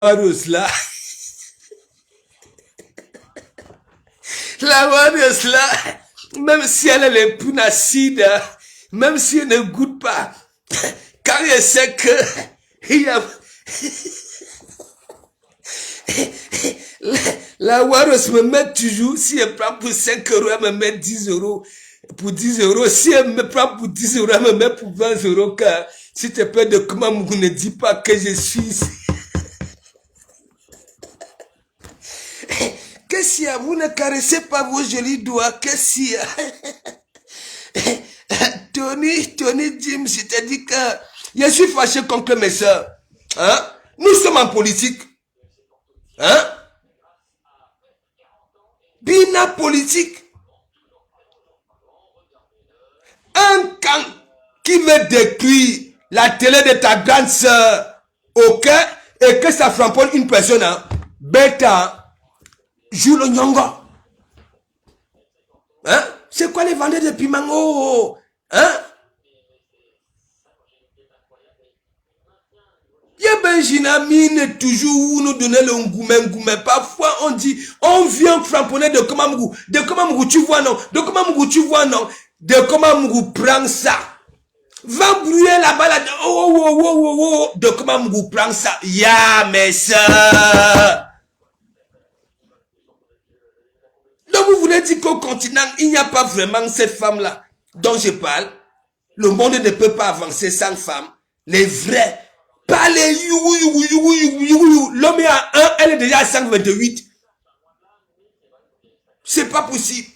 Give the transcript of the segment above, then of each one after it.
Warriors là, la Warriors là, même si elle est les plus acide, même si elle ne goûte pas, quand elle sait que il y a la Warriors me met toujours, si elle prend pour 5 euros, elle me met 10 euros. Pour 10 euros, si elle me prend pour 10 euros, elle me met pour 20 euros, car si tu peur de comment vous ne dis pas que je suis ici. Qu'est-ce qu'il y a? Vous ne caressez pas vos jolis doigts. Qu'est-ce qu'il y a? Tony Jim, je t'ai dit que je suis fâché contre mes soeurs. Hein? Nous sommes en politique. Hein? Bina politique. Un camp qui veut détruire la télé de ta grande soeur, ok? Et que ça framponne une personne, hein? Bêta, joue le nyongo. Hein? C'est quoi les vendeurs de piment? Oh, hein? Benjinamine toujours nous donner le ngoumé. Parfois on dit, on vient framponner de Komamugou. De Komamugou tu vois non. De Komamugou tu vois non. De Komamugou prends ça. Va brûler là-bas là. Oh. De Komamugou prends ça. Ya mes soeurs. Donc vous voulez dire qu'au continent, il n'y a pas vraiment cette femme-là dont je parle. Le monde ne peut pas avancer sans femme. Les vrais. Pas les you. L'homme est à 1, elle est déjà à 5,28. C'est pas possible.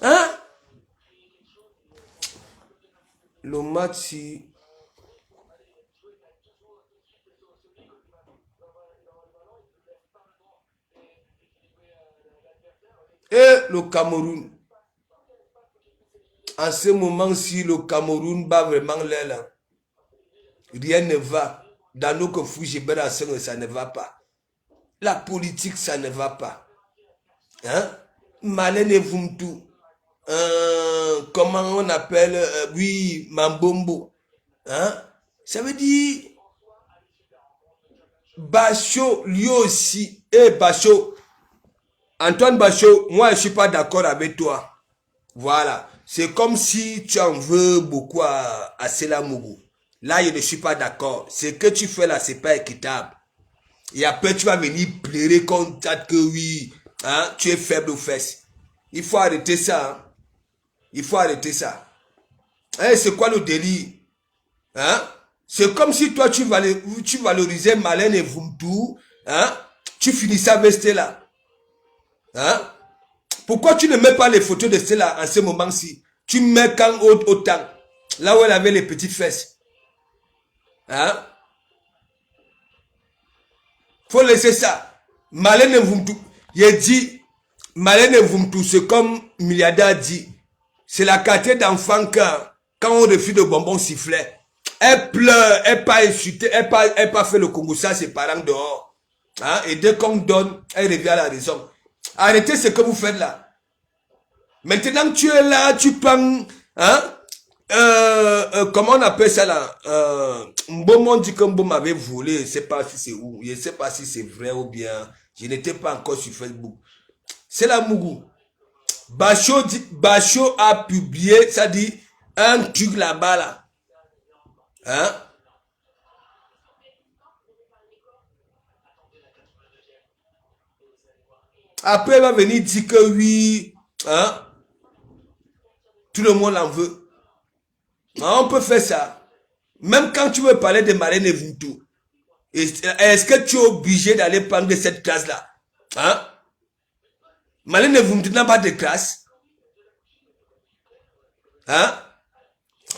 Hein? Le match, et le Cameroun. En ce moment-ci, le Cameroun bat vraiment l'aile. Rien ne va. Dans nos conflits, ça ne va pas. La politique, ça ne va pas. Hein? Malène Vumtu. Comment on appelle, oui, Mambombo. Hein? Ça veut dire, Bachot, lui aussi, Bachot, Antoine Bachot, moi je suis pas d'accord avec toi. Voilà. C'est comme si tu en veux beaucoup à Selamougou. Là, je ne suis pas d'accord. Ce que tu fais là, c'est pas équitable. Et après, tu vas venir pleurer contre que oui, hein, tu es faible aux fesses. Il faut arrêter ça. Hein. Il faut arrêter ça. Hein, c'est quoi le délire? Hein? C'est comme si toi, tu valorisais Malène et Vumtu. Hein? Tu finissais avec Stella. Hein? Pourquoi tu ne mets pas les photos de Stella en ce moment-ci? Tu mets quand autant. Là où elle avait les petites fesses. Hein? Faut laisser ça. Malène Vumtu. Il dit, Malène Vumtu, c'est comme Milliardaire dit. C'est la quartier d'enfant quand on refuse de bonbons sifflets. Elle pleure, elle pas insulté, elle pas fait le Congo, ça ses parents dehors. Hein? Et dès qu'on donne, elle revient à la raison. Arrêtez ce que vous faites là. Maintenant tu es là, tu prends, hein? Comment on appelle ça là? Mbomon dit que Mbom m'avait volé, je ne sais pas si c'est où, je ne sais pas si c'est vrai ou bien, je n'étais pas encore sur Facebook. C'est la Mougou. Bachot a publié, ça dit, un truc là-bas là. Hein? Après, elle va venir dire que oui, hein? Tout le monde en veut. On peut faire ça. Même quand tu veux parler de Marlène et Vumtu, est-ce que tu es obligé d'aller prendre cette classe-là? Hein? Marlène et Vumtu n'a pas de classe. Hein?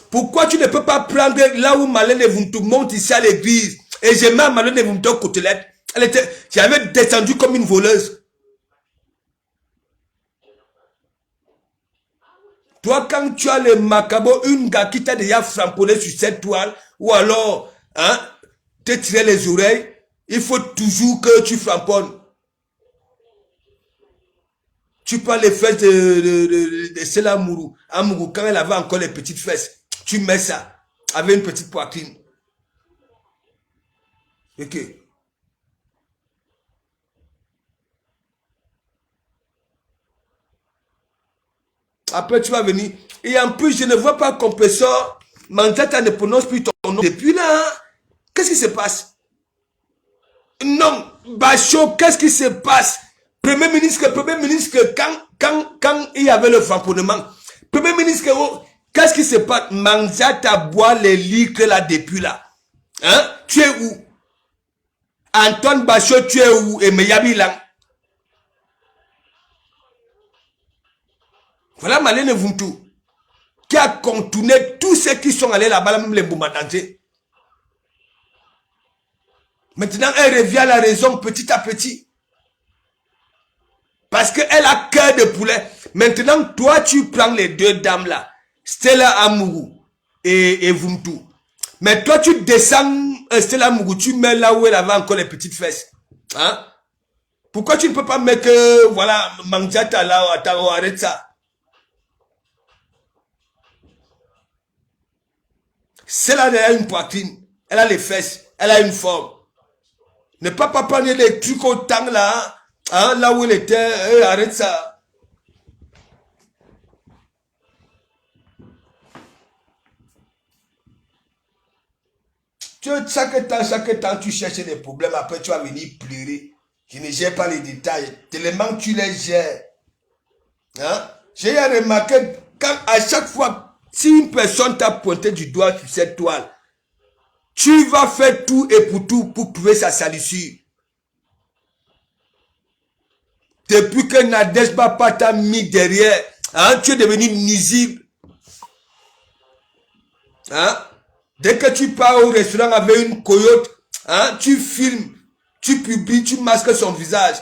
Pourquoi tu ne peux pas prendre là où Marlène et Vumtu monte ici à l'église? Et j'ai mis Marlène et Vumtu aux côtelettes. J'avais descendu comme une voleuse. Toi, quand tu as le macabo, une gars qui t'a déjà framponné sur cette toile, ou alors, hein, te tirer les oreilles, il faut toujours que tu framponnes. Tu prends les fesses de Sela Mourou, Amourou, quand elle avait encore les petites fesses, tu mets ça. avait une petite poitrine. Ok. Après, tu vas venir. Et en plus, je ne vois pas compresseur. Manzata ne prononce plus ton nom. Depuis là, qu'est-ce qui se passe? Non, Bachot, qu'est-ce qui se passe? Premier ministre, quand il y avait le vamponnement, Premier ministre, qu'est-ce qui se passe? Manzata boit les litres là depuis là. Hein? Tu es où? Antoine Bachot, tu es où? Et Meyabi là. Voilà Malène Vuntu, qui a contourné tous ceux qui sont allés là-bas, même les Boumadangé. Maintenant, elle revient à la raison petit à petit. Parce qu'elle a cœur de poulet. Maintenant, toi, tu prends les deux dames là, Stella Amourou et Vuntu. Mais toi, tu descends Stella Amourou, tu mets là où elle avait encore les petites fesses. Hein? Pourquoi tu ne peux pas mettre, voilà, Manjata là, attends, arrête ça. Celle-là, elle a une poitrine, elle a les fesses, elle a une forme. Ne pas prendre des trucs autant là, hein, là où elle était, arrête ça. Chaque temps, tu cherches des problèmes, après tu vas venir pleurer. Je ne gère pas les détails, tellement tu les gères. Hein? J'ai remarqué, quand à chaque fois, si une personne t'a pointé du doigt sur cette toile, tu vas faire tout et pour tout pour trouver sa salissure. Depuis que Nadej Bapa t'a mis derrière, hein, tu es devenu nuisible. Hein? Dès que tu pars au restaurant avec une coyote, hein, tu filmes, tu publies, tu masques son visage.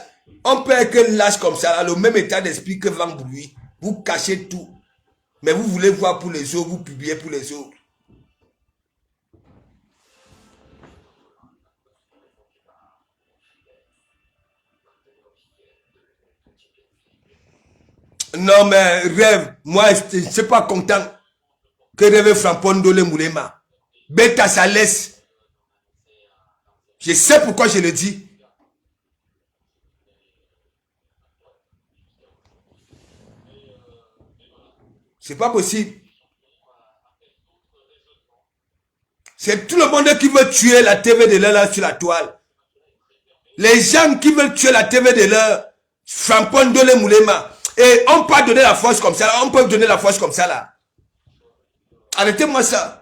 On peut être lâche comme ça, le même état d'esprit que Van Bruy. Vous cachez tout. Mais vous voulez voir pour les autres, vous publiez pour les autres. Non, mais rêve, moi, je ne suis pas content que rêve Frampon le Moulema. Beta ça laisse. Je sais pourquoi je le dis. C'est pas possible. C'est tout le monde qui veut tuer la TV de l'heure là sur la toile. Les gens qui veulent tuer la TV de l'heure, Frampon le Moulema. Et on peut donner la force comme ça là. On peut donner la force comme ça là. Arrêtez-moi ça.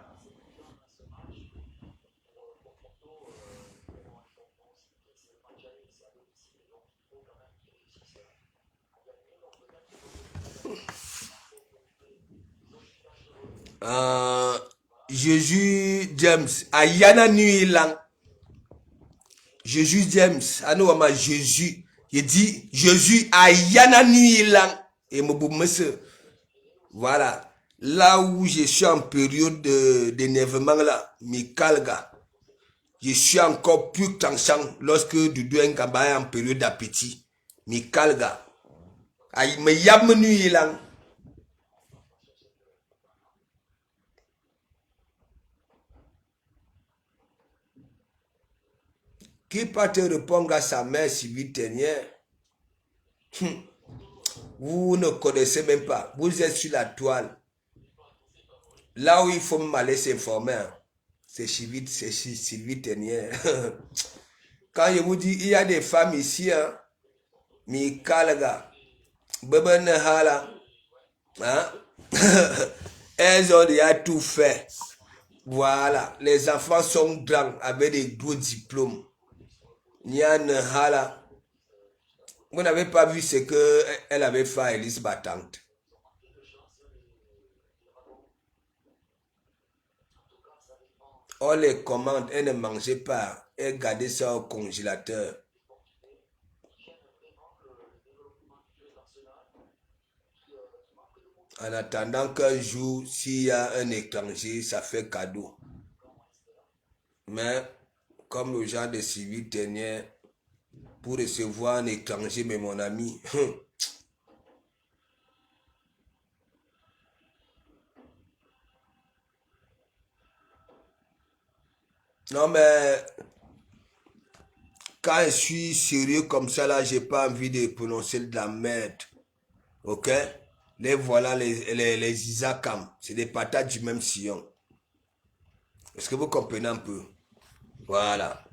Jésus James, Ayana Nuilang. Jésus James, Anouama Jésus. Il dit Jésus Ayana Nuilang. Et monsieur, voilà. Là où je suis en période d'énervement là, Mikalga, je suis encore plus tension lorsque Dudu Ngaba est en période d'appétit. Mikalga. Aïe, me yam Nuilang. Qui peut te répondre à sa mère si vite dernière? Vous ne connaissez même pas. Vous êtes sur la toile. Là où il faut m'aller s'informer, c'est Sylvie Tenière. Quand je vous dis, il y a des femmes ici, hein, Mikalaga, Bebenehala, hein, elles ont déjà tout fait. Voilà, les enfants sont grands avec des gros diplômes. Nyan Hala. Vous n'avez pas vu ce qu'elle avait fait à Elise Battante. On les commande, elle ne mangeait pas. Elle gardait ça au congélateur. En attendant qu'un jour, s'il y a un étranger, ça fait cadeau. Mais, comme le genre de civil tenait, pour recevoir un étranger, mais mon ami, Non, mais quand je suis sérieux comme ça, là, j'ai pas envie de prononcer de la merde. Ok? Les voilà, les Isakam. C'est des patates du même sillon. Est-ce que vous comprenez un peu? Voilà.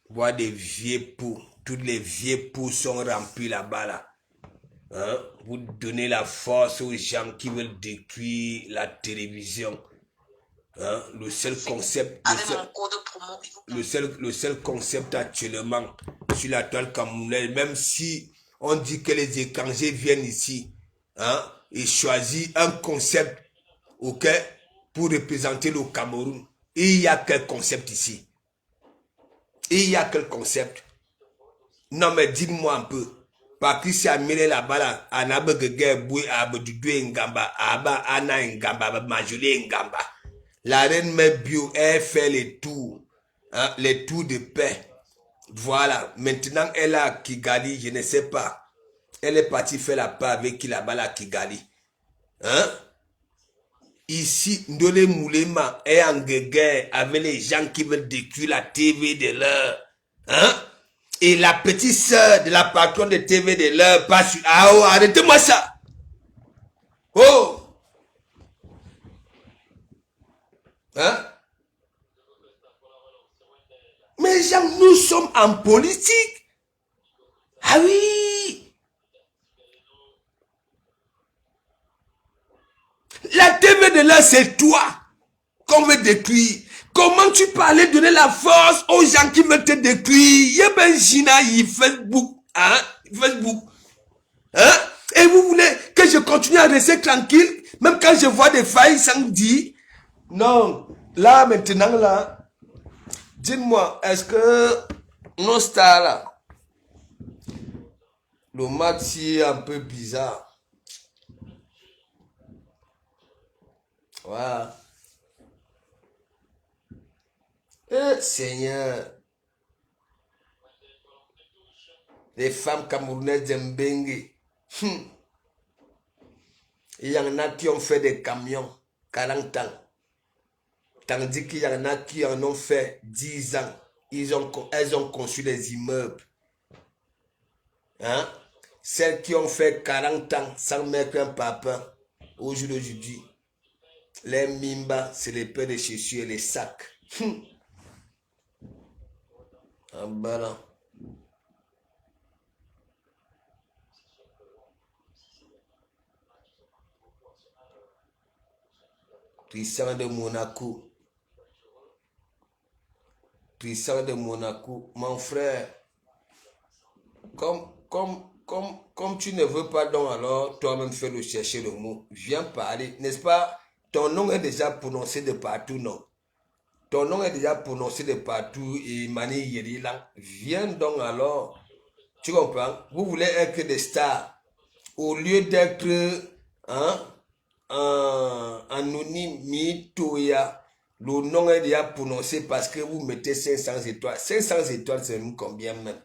Voir des vieux poux. Tous les vieux poux sont remplis là-bas, là. Hein? Vous donnez la force aux gens qui veulent détruire la télévision. Hein? Le seul concept, le seul concept actuellement sur la toile camerounaise, même si on dit que les étrangers viennent ici, hein, et choisissent un concept, ok, pour représenter le Cameroun. Et il y a quel concept ici? Et il y a quel concept? Non mais dites-moi un peu. Patrice Amile là-bas là, anabe gege boui abedudwe ngamba, aba ana ngamba, majolé ngamba. La reine mère bio, elle fait les tours, hein, les tours de paix. Voilà, maintenant elle a Kigali, je ne sais pas. Elle est partie faire la paix avec qui là-bas là Kigali. Hein? Ici, Ndole Moulema est en guerre avec les gens qui veulent détruire la TV de l'heure. Hein? Et la petite sœur de la patronne de TV de l'heure passe sur... Ah oh, arrêtez-moi ça! Oh! Hein? Mais gens, nous sommes en politique. Ah oui! La TV de l'heure, c'est toi qu'on veut détruire. Comment tu peux aller donner la force aux gens qui veulent te détruire? Yeben Gina, Facebook, hein? Facebook, hein? Et vous voulez que je continue à rester tranquille, même quand je vois des failles sans dire? Non, là, maintenant, là, dites-moi, est-ce que nos stars, là, le match est un peu bizarre? Voilà. Seigneur, les femmes camerounaises d'Embengue, il y en a qui ont fait des camions 40 ans, tandis qu'il y en a qui en ont fait 10 ans. Elles ont conçu des immeubles. Hein? Celles qui ont fait 40 ans sans mettre un papa, au jour d'aujourd'hui, les mimba, c'est les paires de chaussures et les sacs. En bas. Tristan de Monaco. Tristan de Monaco. Mon frère, comme tu ne veux pas donc alors, toi-même fais le chercher le mot. Viens parler, n'est-ce pas? Ton nom est déjà prononcé de partout, non? Ton nom est déjà prononcé de partout et Mani Yerilang. Viens donc alors. Tu comprends? Vous voulez être des stars. Au lieu d'être anonyme, mitoya, le nom est déjà prononcé parce que vous mettez 500 étoiles. 500 étoiles, c'est combien même?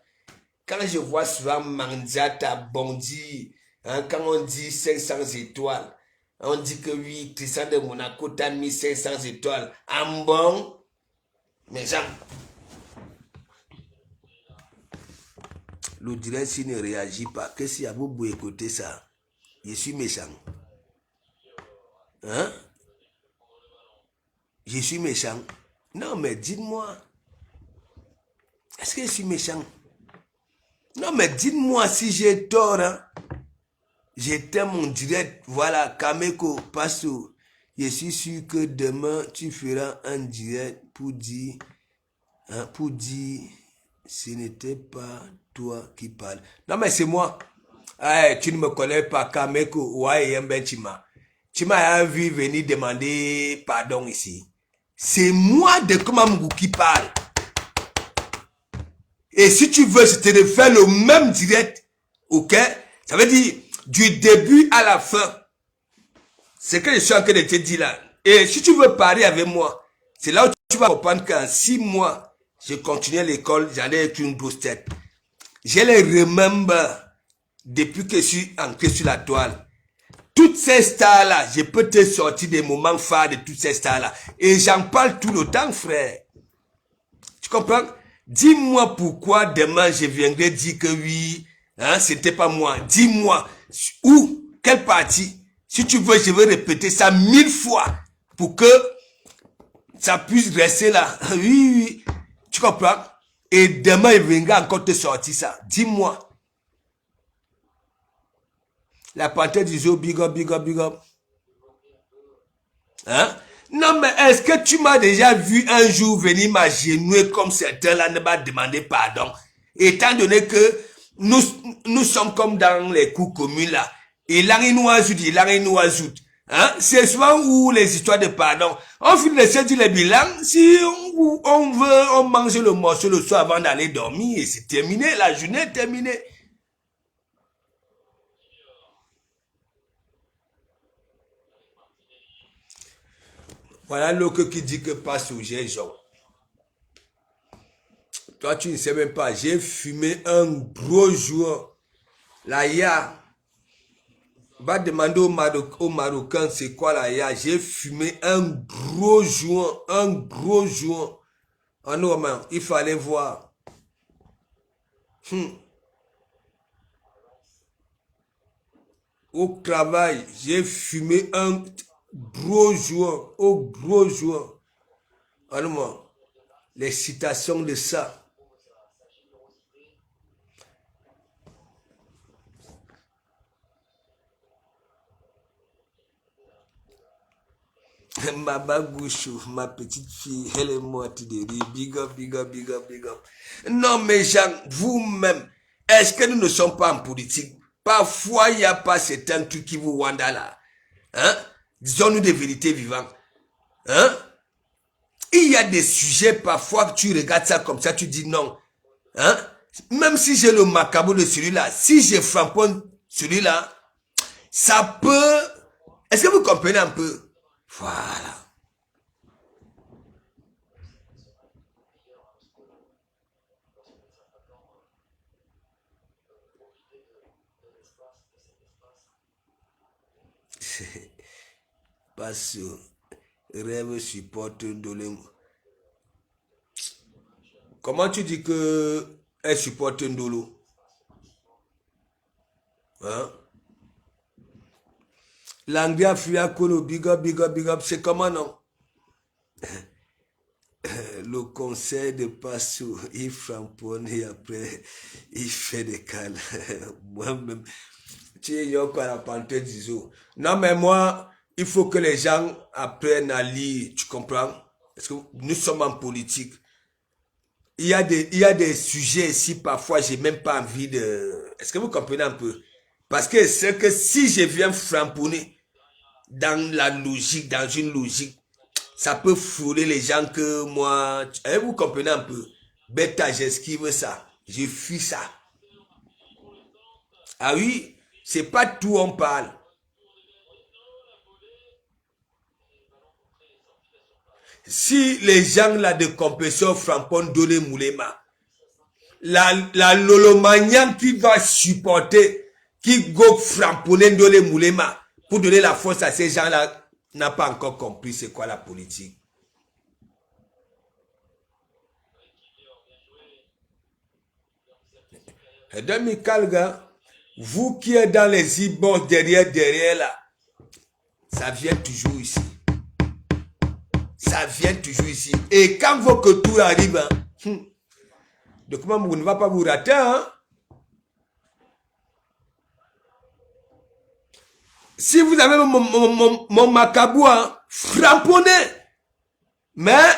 Quand je vois souvent Manzata Bondi, hein, quand on dit 500 étoiles, on dit que oui, Tristan de Monaco t'a mis 500 étoiles. En bon, mes gens, le direct s'il ne réagit pas, qu'est-ce qu'il y a vous écouter ça? Je suis méchant. Hein? Je suis méchant. Non, mais dites-moi, est-ce que je suis méchant? Non, mais dites-moi si j'ai tort. Hein? J'étais mon direct. Voilà, Kameko, Passo. Je suis sûr que demain, tu feras un direct pour dire, hein, ce n'était pas toi qui parles. Non, mais c'est moi. Hey, tu ne me connais pas, Kameko. Ouais, Chima. Chima a vu venir demander pardon ici. C'est moi de Komamgou qui parle. Et si tu veux, je te refais le même direct, ok? Ça veut dire, du début à la fin, c'est que je suis en train de te dire là. Et si tu veux parler avec moi, c'est là où tu vas comprendre qu'en 6 mois, je continuais l'école, j'allais être une grosse tête. Je les remember depuis que je suis entré sur la toile. Toutes ces stars-là, je peux te sortir des moments phares de toutes ces stars-là. Et j'en parle tout le temps, frère. comprends? Dis-moi pourquoi demain je viendrai dire que oui, hein, c'était pas moi. Dis-moi où, quelle partie. Si tu veux, je vais répéter ça 1000 fois pour que ça puisse rester là. Oui, oui, tu comprends? Et demain, il viendra encore te sortir ça. Dis-moi. La panthère du zoo, big up, big up, big up. Hein? Non, mais est-ce que tu m'as déjà vu un jour venir m'agenouiller comme certains là ne m'a demandé pardon? Étant donné que nous sommes comme dans les coups communs là. Et là, il nous ajoute. Hein? C'est souvent où les histoires de pardon. On finit de se dire les bilans. Si on veut, on mange le morceau le soir avant d'aller dormir et c'est terminé. La journée est terminée. Voilà l'autre qui dit que passe au genre. Toi, tu ne sais même pas. J'ai fumé un gros jour. La ya. Va demander aux Marocains c'est quoi la ya. J'ai fumé un gros jour. Un gros jour. En normal, il fallait voir. Au travail, j'ai fumé un gros jour. Au gros jour. En normal, les citations de ça. Ma bagouchou, ma petite fille, elle est morte de rire. Big up, big up, big up, big up. Non, mais Jean, vous-même, est-ce que nous ne sommes pas en politique? Parfois, il n'y a pas certains trucs qui vous wanda là. Hein? Disons-nous des vérités vivantes. Hein? Il y a des sujets, parfois, que tu regardes ça comme ça, tu dis non. Hein? Même si j'ai le macabre de celui-là, si je framponne celui-là, ça peut... Est-ce que vous comprenez un peu? Voilà. Parce que rêve supporte Ndolo. Comment tu dis que elle supporte Ndolo? Hein? L'anglais fia kono big up, big up, big up. C'est comment non? Le conseil de Passou, il framponne et après il fait des cales. Moi-même, tu es quoi la panthère du zoo. Non mais moi, il faut que les gens apprennent à lire, tu comprends? Parce que nous sommes en politique. Il y a des sujets ici, parfois, j'ai même pas envie de... Est-ce que vous comprenez un peu? Parce que c'est que si je viens framponner dans la logique, dans une logique, ça peut fouler les gens que moi... Vous comprenez un peu? Bêta, j'esquive ça. Je fuis ça. Ah oui, c'est pas tout on parle. Si les gens là de compétition framponnent Dolé Moulema, la Lolomagnan qui va supporter, qui go framponner Dolé Moulema pour donner la force à ces gens là, n'a pas encore compris c'est quoi la politique. Et demi Kalga, vous qui êtes dans les e-boss derrière là, ça vient toujours ici. Ça vient toujours ici. Et quand votre tour arrive, hein, de comment vous ne va pas vous rater, hein? Si vous avez mon macabou, hein, frapponnez. Mais,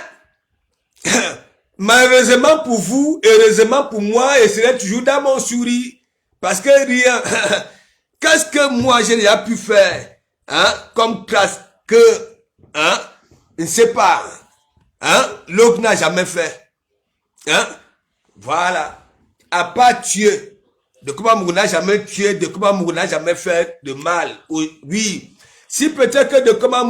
malheureusement pour vous, heureusement pour moi, et serait toujours dans mon sourire. Parce que rien, qu'est-ce que moi j'ai déjà pu faire, hein, comme classe que, hein, je ne sais pas, hein, l'autre n'a jamais fait, hein, voilà, à part tuer, de comment on n'a jamais tué, de comment on n'a jamais fait de mal, oui, si peut-être que de comment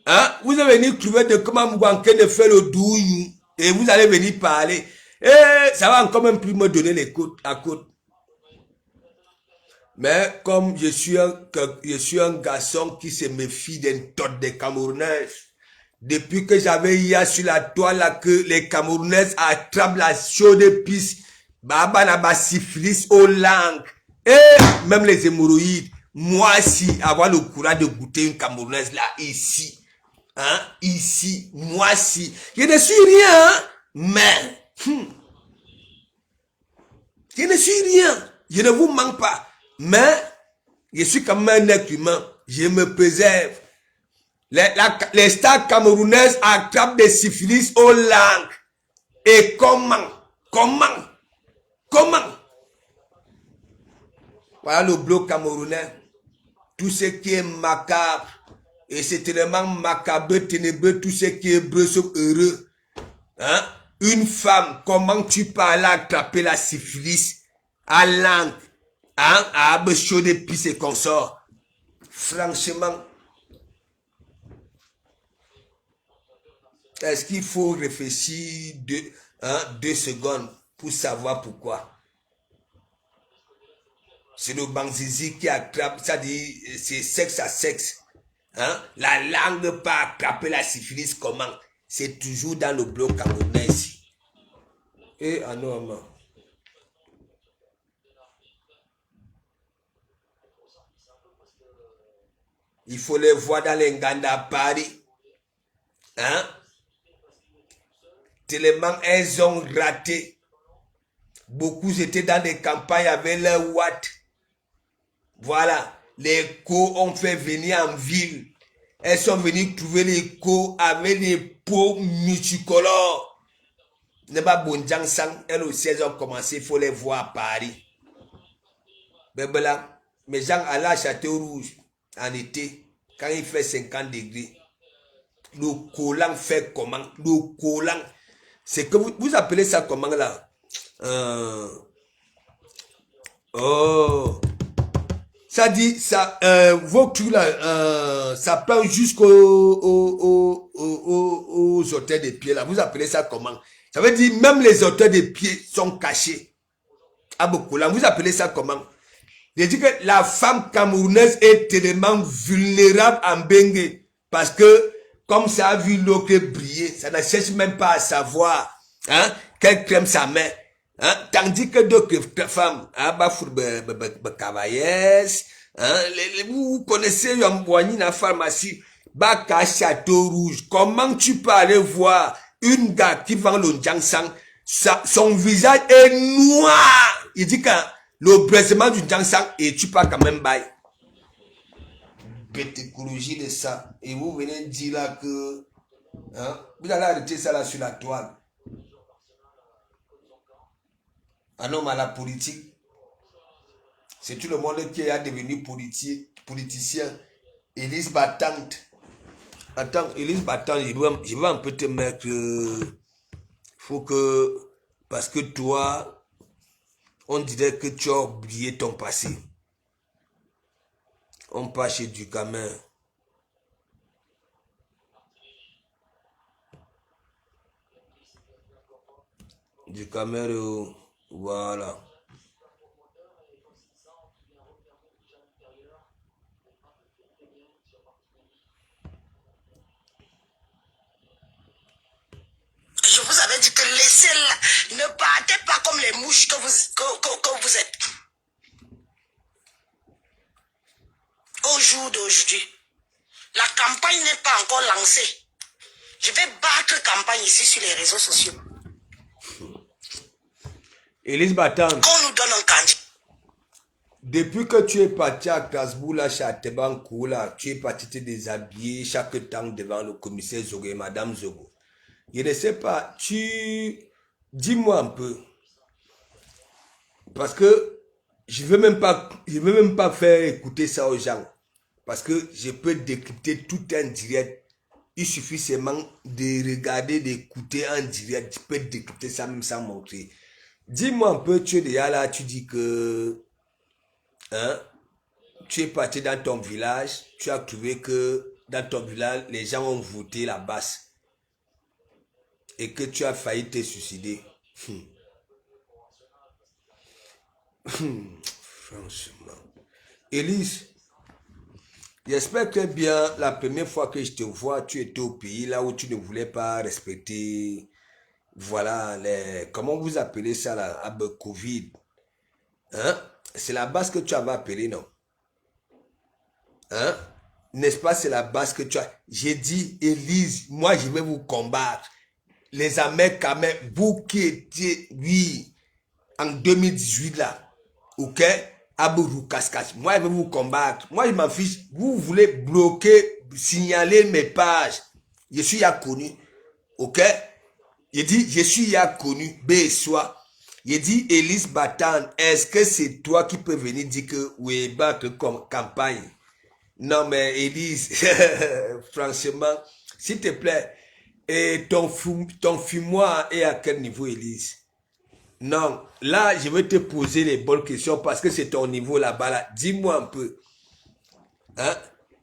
hein, vous allez venir trouver de comment on en train de faire le douille, et vous allez venir parler, et ça va encore même plus me donner les côtes à côte. Mais comme je suis un garçon qui se méfie d'un tot des Camerounais, Depuis que j'avais hier sur la toile là que les Camerounaises attrapent la chaude piste, Baba n'a pas syphilis aux langues. Et même les hémorroïdes. Moi, si avoir le courage de goûter une Camerounaise là, ici, hein, ici, moi si, je ne suis rien, hein, mais, je ne suis rien, je ne vous manque pas, mais, je suis quand même un être humain, je me préserve. Les stars camerounaises attrapent des syphilis aux langues. Et comment? Voilà le bloc camerounais. Tout ce qui est macabre, et c'est tellement macabre, ténébreux, tout ce qui est heureux sauf heureux. Hein? Une femme, comment tu parles à attraper la syphilis à langue, hein? À chaud de pisse et consorts. Franchement, est-ce qu'il faut réfléchir 2 secondes pour savoir pourquoi? C'est le Banzizi qui attrape, ça dit, c'est sexe à sexe. Hein? La langue ne pas attraper la syphilis, comment? C'est toujours dans le bloc camerounais ici. Et en homme. Il faut les voir dans les Nganda à Paris. Hein? Tellement elles ont raté. Beaucoup étaient dans des campagnes avec leur watt. Voilà. Les co ont fait venir en ville. Elles sont venues trouver les co avec des peaux multicolores. N'est pas Bonjang Sang. Elles aussi, elles ont commencé. Il faut les voir à Paris. Ben là, mes gens allaient à Château-Rouge en été. Quand il fait 50 degrés. Le collant fait comment? Le collant. C'est que vous appelez ça comment là? Oh. Ça dit, ça, vos trucs là, ça prend aux orteils des pieds là. Vous appelez ça comment? Ça veut dire même les orteils des pieds sont cachés. À beaucoup là, vous appelez ça comment? Je dis que la femme camerounaise est tellement vulnérable en Bengue. Parce que, comme ça a vu l'eau briller, ça ne cherche même pas à savoir, hein, quelle crème ça met. Hein, tandis que d'autres femmes, hein, vous connaissez Yamboigny dans la pharmacie, Baka Château Rouge. Comment tu peux aller voir une gars qui vend le Jiangsang, son visage est noir. Il dit que le blessement du Jiangsang et tu peux quand même bailler. Bétécologie de ça. Et vous venez dire là que, hein, vous allez arrêter ça là sur la toile. Un homme à la politique, c'est tout le monde qui est devenu politicien. Élise Battante. Attends, Élise Battante, je vais un peu te mettre. Faut que. Parce que toi, on dirait que tu as oublié ton passé. On passe chez du gamin. Du caméra, voilà. Je vous avais dit que laissez-la, ne partez pas comme les mouches que vous êtes. Au jour d'aujourd'hui, la campagne n'est pas encore lancée. Je vais battre campagne ici sur les réseaux sociaux. Élise Battante. Qu'on nous donne un candidat. Depuis que tu es parti à Strasbourg, là, chez Atebankou, là, tu es parti te déshabiller chaque temps devant le commissaire Zogo et Madame Zogo. Je ne sais pas, dis-moi un peu. Parce que je veux même pas faire écouter ça aux gens. Parce que je peux décrypter tout en direct. Il suffit seulement de regarder, d'écouter en direct. Tu peux décrypter ça même sans montrer. Dis-moi un peu, tu es déjà là, tu dis que, hein, tu es parti dans ton village, tu as trouvé que dans ton village, les gens ont voté la basse. Et que tu as failli te suicider. Franchement. Élise, J'espère que bien, la première fois que je te vois, tu étais au pays là où tu ne voulais pas respecter, voilà, comment vous appelez ça là, Covid. Hein? C'est la base que tu avais appelée, non? Hein? N'est-ce pas, c'est la base que tu as. J'ai dit, Élise, moi je vais vous combattre. Les Américains, vous qui étiez, oui, en 2018 là, ok? Abourou Cascas, moi je vais vous combattre. Moi je m'en fiche. Vous voulez bloquer, signaler mes pages. Je suis ya connu, ok? Je dis, je suis ya connu, B-Soi. Je dis, Élise Batan, est-ce que c'est toi qui peux venir dire que oui, battre comme campagne? Non, mais Élise, franchement, s'il te plaît, et ton fumoir est à quel niveau, Élise? Non, là, je vais te poser les bonnes questions parce que c'est ton niveau là-bas. Là. Dis-moi un peu. Hein?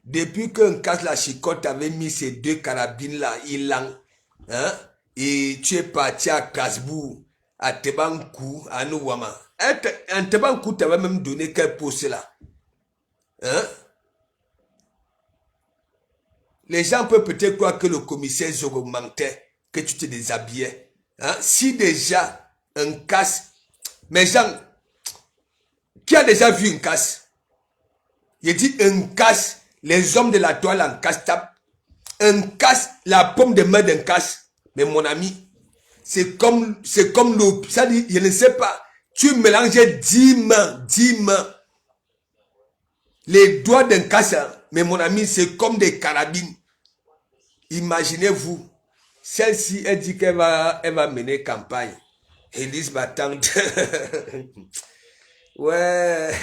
Depuis qu'un casse la chicotte avait mis ces deux carabines là, Ilan, hein? Et tu es parti à Casbou, à Tebankou, à Nouama. En Tebankou, tu avais même donné quel poste là? Hein? Les gens peuvent peut-être croire que le commissaire Zogo mentait, que tu te déshabillais. Hein? Si déjà un casse, mes gens, qui a déjà vu une casse? Je dis un casse, les hommes de la toile en casse tape. Un casse, la pomme de main d'un casse. Mais mon ami, c'est comme l'eau. Ça dit, je ne sais pas. Tu mélanges 10 mains. Les doigts d'un casse, hein, mais mon ami, c'est comme des carabines. Imaginez-vous, celle-ci, elle dit qu'elle va mener campagne. Élise Battante. Ouais.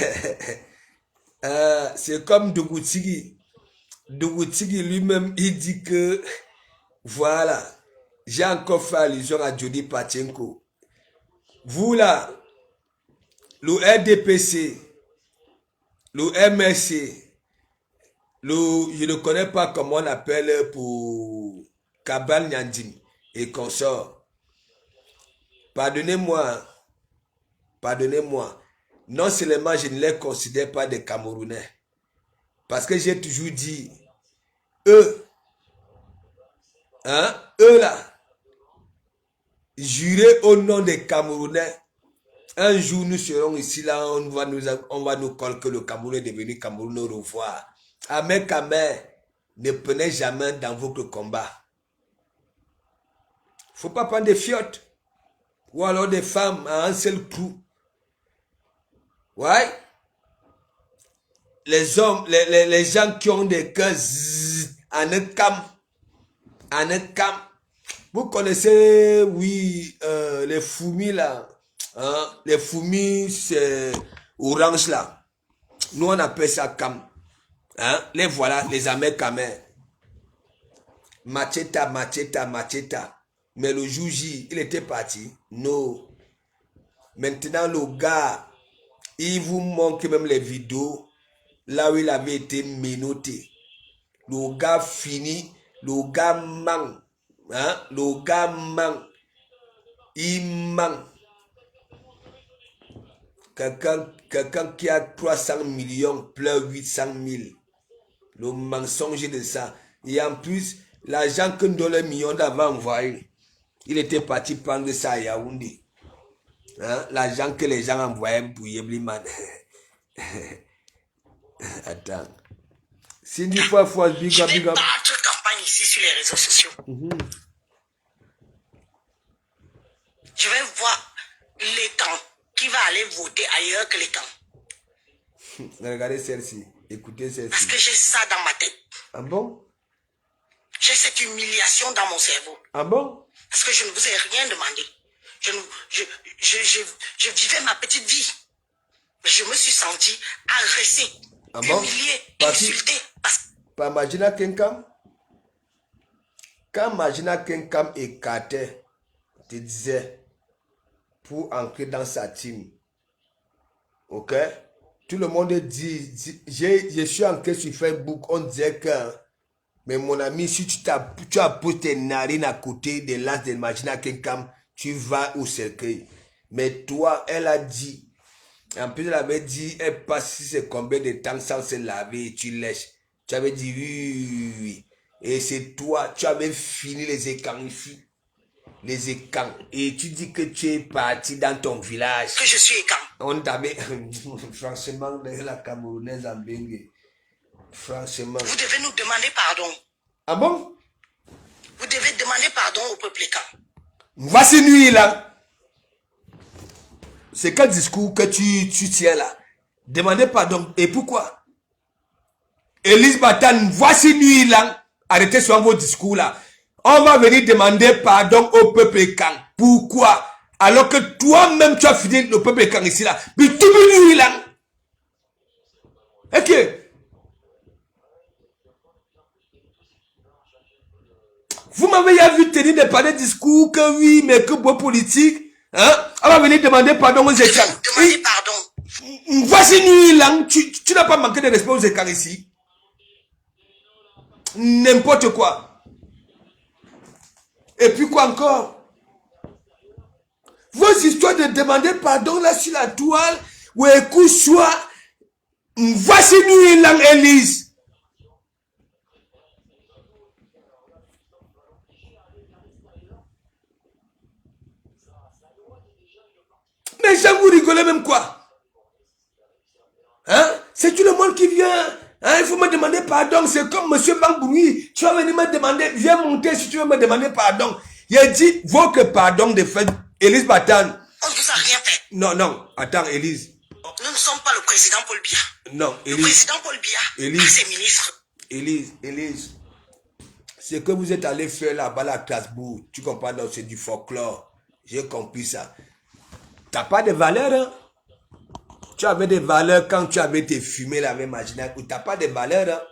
C'est comme Dougoutigi. Dougoutigi lui-même, il dit que, voilà, j'ai encore fait allusion à Jody Pachenko. Vous là, le RDPC, le MRC, je ne connais pas comment on appelle pour Kabal Nyandim et consorts. Pardonnez-moi. Non seulement je ne les considère pas des Camerounais. Parce que j'ai toujours dit, eux là, jurer au nom des Camerounais. Un jour nous serons ici là, on va nous coller que le Cameroun est devenu Cameroun au revoir. Amen, ne prenez jamais dans votre combat. Faut pas prendre des fiottes. Ou alors des femmes à un seul coup. Ouais. Les hommes, les gens qui ont des cœurs en un cam. Vous connaissez, oui, les fourmis là. Hein? Les fourmis, c'est orange là. Nous on appelle ça cam. Hein? Les voilà, les Américains. Macheta. Mais le jour J, il était parti. Non. Maintenant, le gars, il vous montre même les vidéos là où il avait été menotté. Le gars fini, le gars manque. Hein? Le gars manque. Il manque. Quelqu'un qui a 300 millions pleure 800 000. Le mensonge de ça. Et en plus, l'argent que nous donnons les millions d'avant envoyé, il était parti prendre ça à Yaoundé. Hein? L'argent que les gens envoyaient pour Yebliman. Attends. Cindy fois big up. Je vais battre campagne ici sur les réseaux sociaux. Je vais voir les camps qui va aller voter ailleurs que les camps. Regardez celle-ci. Écoutez celle-ci. Parce que j'ai ça dans ma tête. Ah bon? J'ai cette humiliation dans mon cerveau. Ah bon? Parce que je ne vous ai rien demandé. Je vivais ma petite vie. Mais je me suis senti agressé, humilié, insulté. Par Magina Kenkam? Quand Magina Kenkam écartait, te disait, pour entrer dans sa team, ok? Tout le monde dit, je suis entré sur Facebook, on disait que, mais mon ami, si tu as posé tes narines à côté de l'as de Magina Kenkam, tu vas au cercueil. Mais toi, elle a dit, en plus elle avait dit, elle passe c'est combien de temps sans se laver et tu lèches. Tu avais dit oui. Et c'est toi, tu avais fini les écans ici. Les écans. Et tu dis que tu es parti dans ton village. Que je suis écan. On t'avait... Franchement, la Camerounaise en Bengue. Franchement. Vous devez nous demander pardon. Ah bon? Vous devez demander pardon au peuple écan. Voici nuit là. C'est quel discours que tu tiens là? Demandez pardon. Et pourquoi? Élise Batan, voici nuit là. Arrêtez sur vos discours là. On va venir demander pardon au peuple écan. Pourquoi? Alors que toi-même tu as fini le peuple écan ici là. Mais tu me nuis là. Ok. Vous m'avez vu tenir des pas de discours que oui, mais que beau politique. Hein? On va venir demander pardon aux écans. Demandez pardon. Voici nuit là. Tu n'as pas manqué de respect aux écans ici. N'importe quoi. Et puis quoi encore? Vos histoires de demander pardon là sur la toile. Ou écoute soit. Voici nuit là, Élise. Mais gens vous rigolez même quoi? Hein? C'est tout le monde qui vient. Hein? Il faut me demander pardon. C'est comme monsieur Bangboui. Tu vas venir me demander. Viens monter si tu veux me demander pardon. Il a dit, votre pardon de fait. Élise Batan. On ne vous a rien fait. Non, non. Attends, Élise. Nous ne sommes pas le président Paul Biya. Non, Le Élise. président Paul Biya Élise. a ses ministres. Élise. Ce que vous êtes allé faire là-bas à Strasbourg, tu comprends, donc c'est du folklore. J'ai compris ça. T'as pas de valeur, hein? Tu avais des valeurs quand tu avais été fumé la même imaginaire. Tu n'as pas de valeur, hein?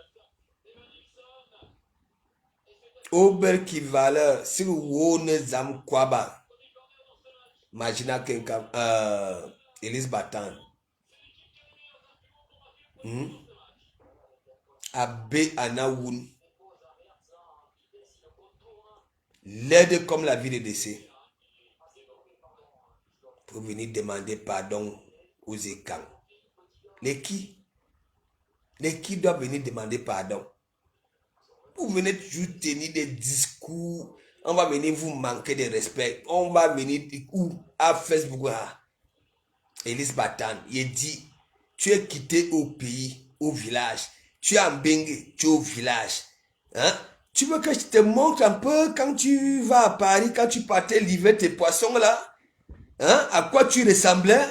Ober qui valeur, si vous ne zam kwaba. Imagina quelqu'un, Élise Batan. Abbé Anaoun. L'aide comme la vie de décès. Pour venir demander pardon aux écans. Les qui doivent venir demander pardon? Vous venez toujours tenir des discours. On va venir vous manquer de respect. On va venir où? À Facebook. Élise Batan, il dit, tu es quitté au pays, au village. Tu es en Bengue, tu es au village. Hein? Tu veux que je te montre un peu quand tu vas à Paris, quand tu partais livrer tes poissons là? Hein? À quoi tu ressemblais?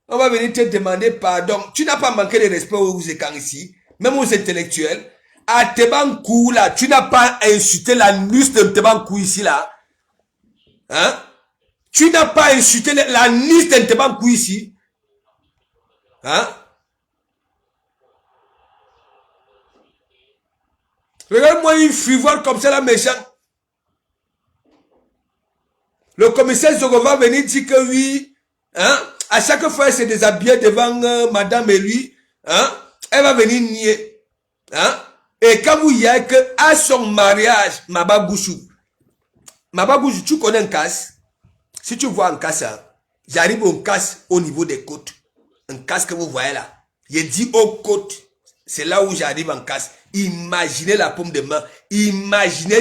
On va venir te demander pardon. Tu n'as pas manqué de respect aux écans ici, même aux intellectuels. À Tebankou là, tu n'as pas insulté la niche de Tebankou ici là. Hein? Tu n'as pas insulté la niche de Tebankou ici. Hein? Regarde-moi une frivole comme ça là, méchant. Le commissaire Zogo va venir dire que oui, hein? À chaque fois, elle se déshabille devant madame et lui, hein? Elle va venir nier. Hein? Et quand vous y êtes que à son mariage, Mabagouchou, tu connais un casse? Si tu vois un casse, hein, j'arrive au casse au niveau des côtes. Un casse que vous voyez là. Je dis aux côtes, c'est là où j'arrive en casse. Imaginez la paume de main. Imaginez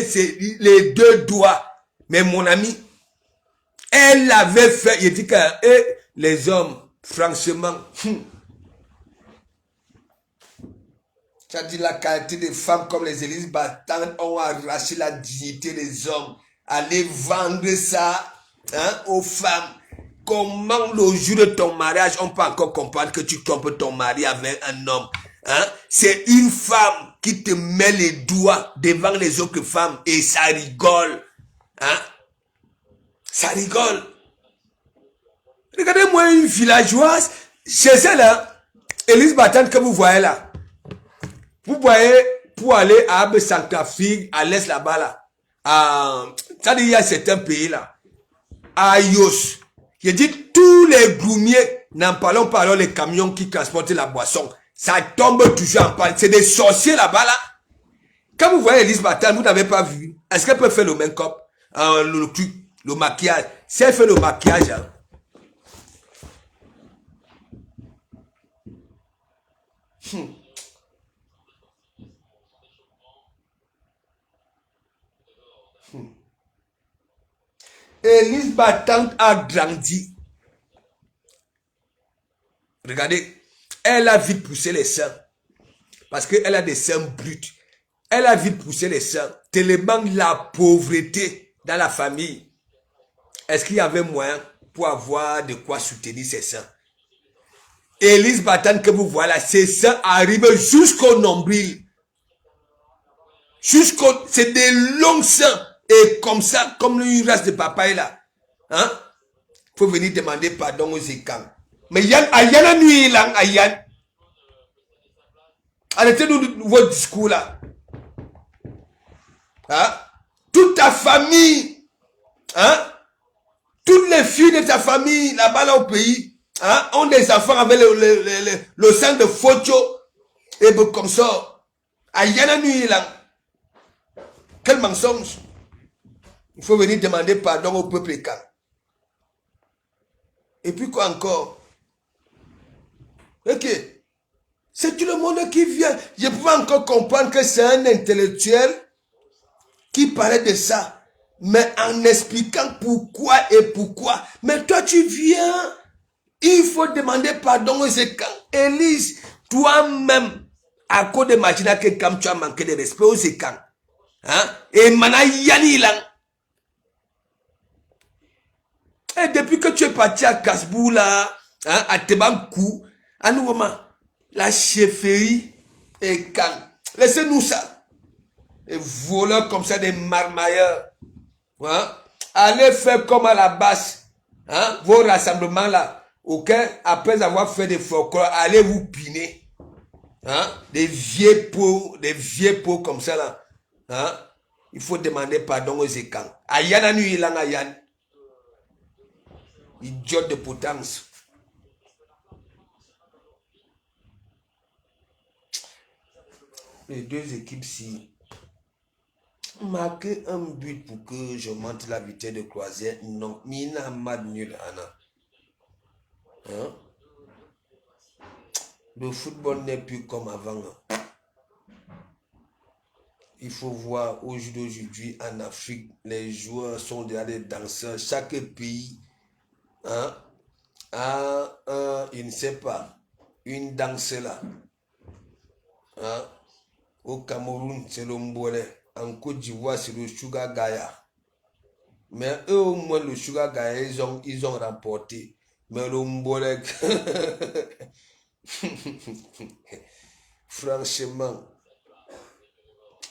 les deux doigts. Mais mon ami, elle l'avait fait. Il dit que les hommes, franchement, tu as dit la qualité des femmes comme les Élise Batan ont arraché la dignité des hommes. Allez vendre ça, hein, aux femmes. Comment le jour de ton mariage, on peut encore comprendre que tu trompes ton mari avec un homme. Hein? C'est une femme qui te met les doigts devant les autres femmes et ça rigole. Hein? Ça rigole. Regardez-moi une villageoise. Chez elle, hein, Élise Batan que vous voyez là. Vous voyez, pour aller à Abe Centrafrique, à l'est là-bas là. Ça dit, il y a certains pays là. À Yos. Je dis, tous les groumiers, n'en parlons pas alors les camions qui transportent la boisson. Ça tombe toujours en panne. C'est des sorciers là-bas là. Quand vous voyez Élise Batan, vous n'avez pas vu. Est-ce qu'elle peut faire le make-up? Le maquillage. Si elle fait le maquillage, hein, Élise Battante a grandi. Regardez, elle a vite poussé les seins. Parce qu'elle a des seins bruts. Elle a vite poussé les seins. Tellement la pauvreté dans la famille. Est-ce qu'il y avait moyen pour avoir de quoi soutenir ses seins? Élise Battante que vous voyez là, ses seins arrivent jusqu'au nombril. C'est des longs seins. Et comme ça, comme une race de papaye là. Hein? Faut venir demander pardon aux écans. Mais Yann, Ayana nuit là, Ayan. Arrêtez-nous votre discours là. Hein? Toute ta famille, hein? Toutes les filles de ta famille là-bas là au pays, hein? Ont des enfants avec le sang de Focho et comme ça. Ayana nuit là. Quel mensonge. Il faut venir demander pardon au peuple écan. Et puis quoi encore? Ok. C'est tout le monde qui vient. Je pouvais encore comprendre que c'est un intellectuel qui parlait de ça. Mais en expliquant pourquoi et pourquoi. Mais toi tu viens. Il faut demander pardon aux écans. Élise, toi-même, à cause de Magina Kenkam, tu as manqué de respect aux écans. Hein? Et Mana Yani Lang. Et depuis que tu es parti à Kasbou là, hein, à Tebankou, à nous la chefferie et quand. Laissez-nous ça. Et voleurs comme ça, des marmailleurs. Hein? Allez faire comme à la base. Hein? Vos rassemblements là. Ok? Après avoir fait des folklore, allez vous piner. Hein? Des vieux pots comme ça là. Hein? Il faut demander pardon aux écans. Ayana nu ilang ayan. Idiote de potence. Les deux équipes-ci marquer un but pour que je monte la vitesse de croisière. Non, Mina mad nul Anna. Hein? Le football n'est plus comme avant. Il faut voir aujourd'hui en Afrique, les joueurs sont déjà des danseurs. Chaque pays, hein, a, il ne sait pas, une danse là. Hein? Au Cameroun, c'est le Mbole. En Côte d'Ivoire, c'est le Sugar Gaya. Mais eux, au moins, le Sugar Gaya, ils ont remporté. Mais le Mbole, franchement.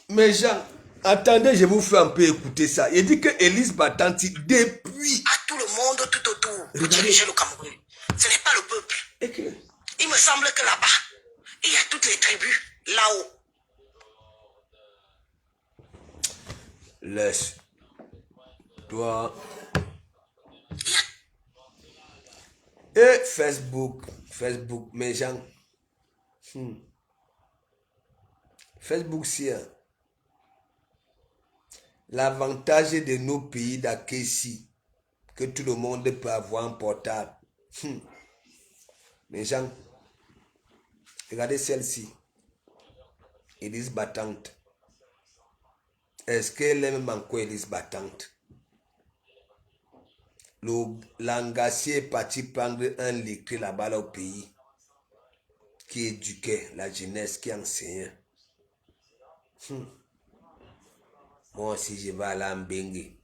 Mais Jean, attendez, je vous fais un peu écouter ça. Il dit que Élise Battante, depuis... À tout le monde tout autour pour diriger le Cameroun. Ce n'est pas le peuple. Okay. Il me semble que là-bas, il y a toutes les tribus, là-haut. Laisse. Toi. Et Facebook, mes gens. Facebook, c'est l'avantage de nos pays d'accueil ici, que tout le monde peut avoir un portable. Mes gens, regardez celle-ci. Élise Battante. Est-ce qu'elle aime encore Élise Battante? L'engacier est parti prendre un lecteur là-bas là, au pays qui éduquait la jeunesse, qui enseignait. Moi aussi, je vais aller en Bengue.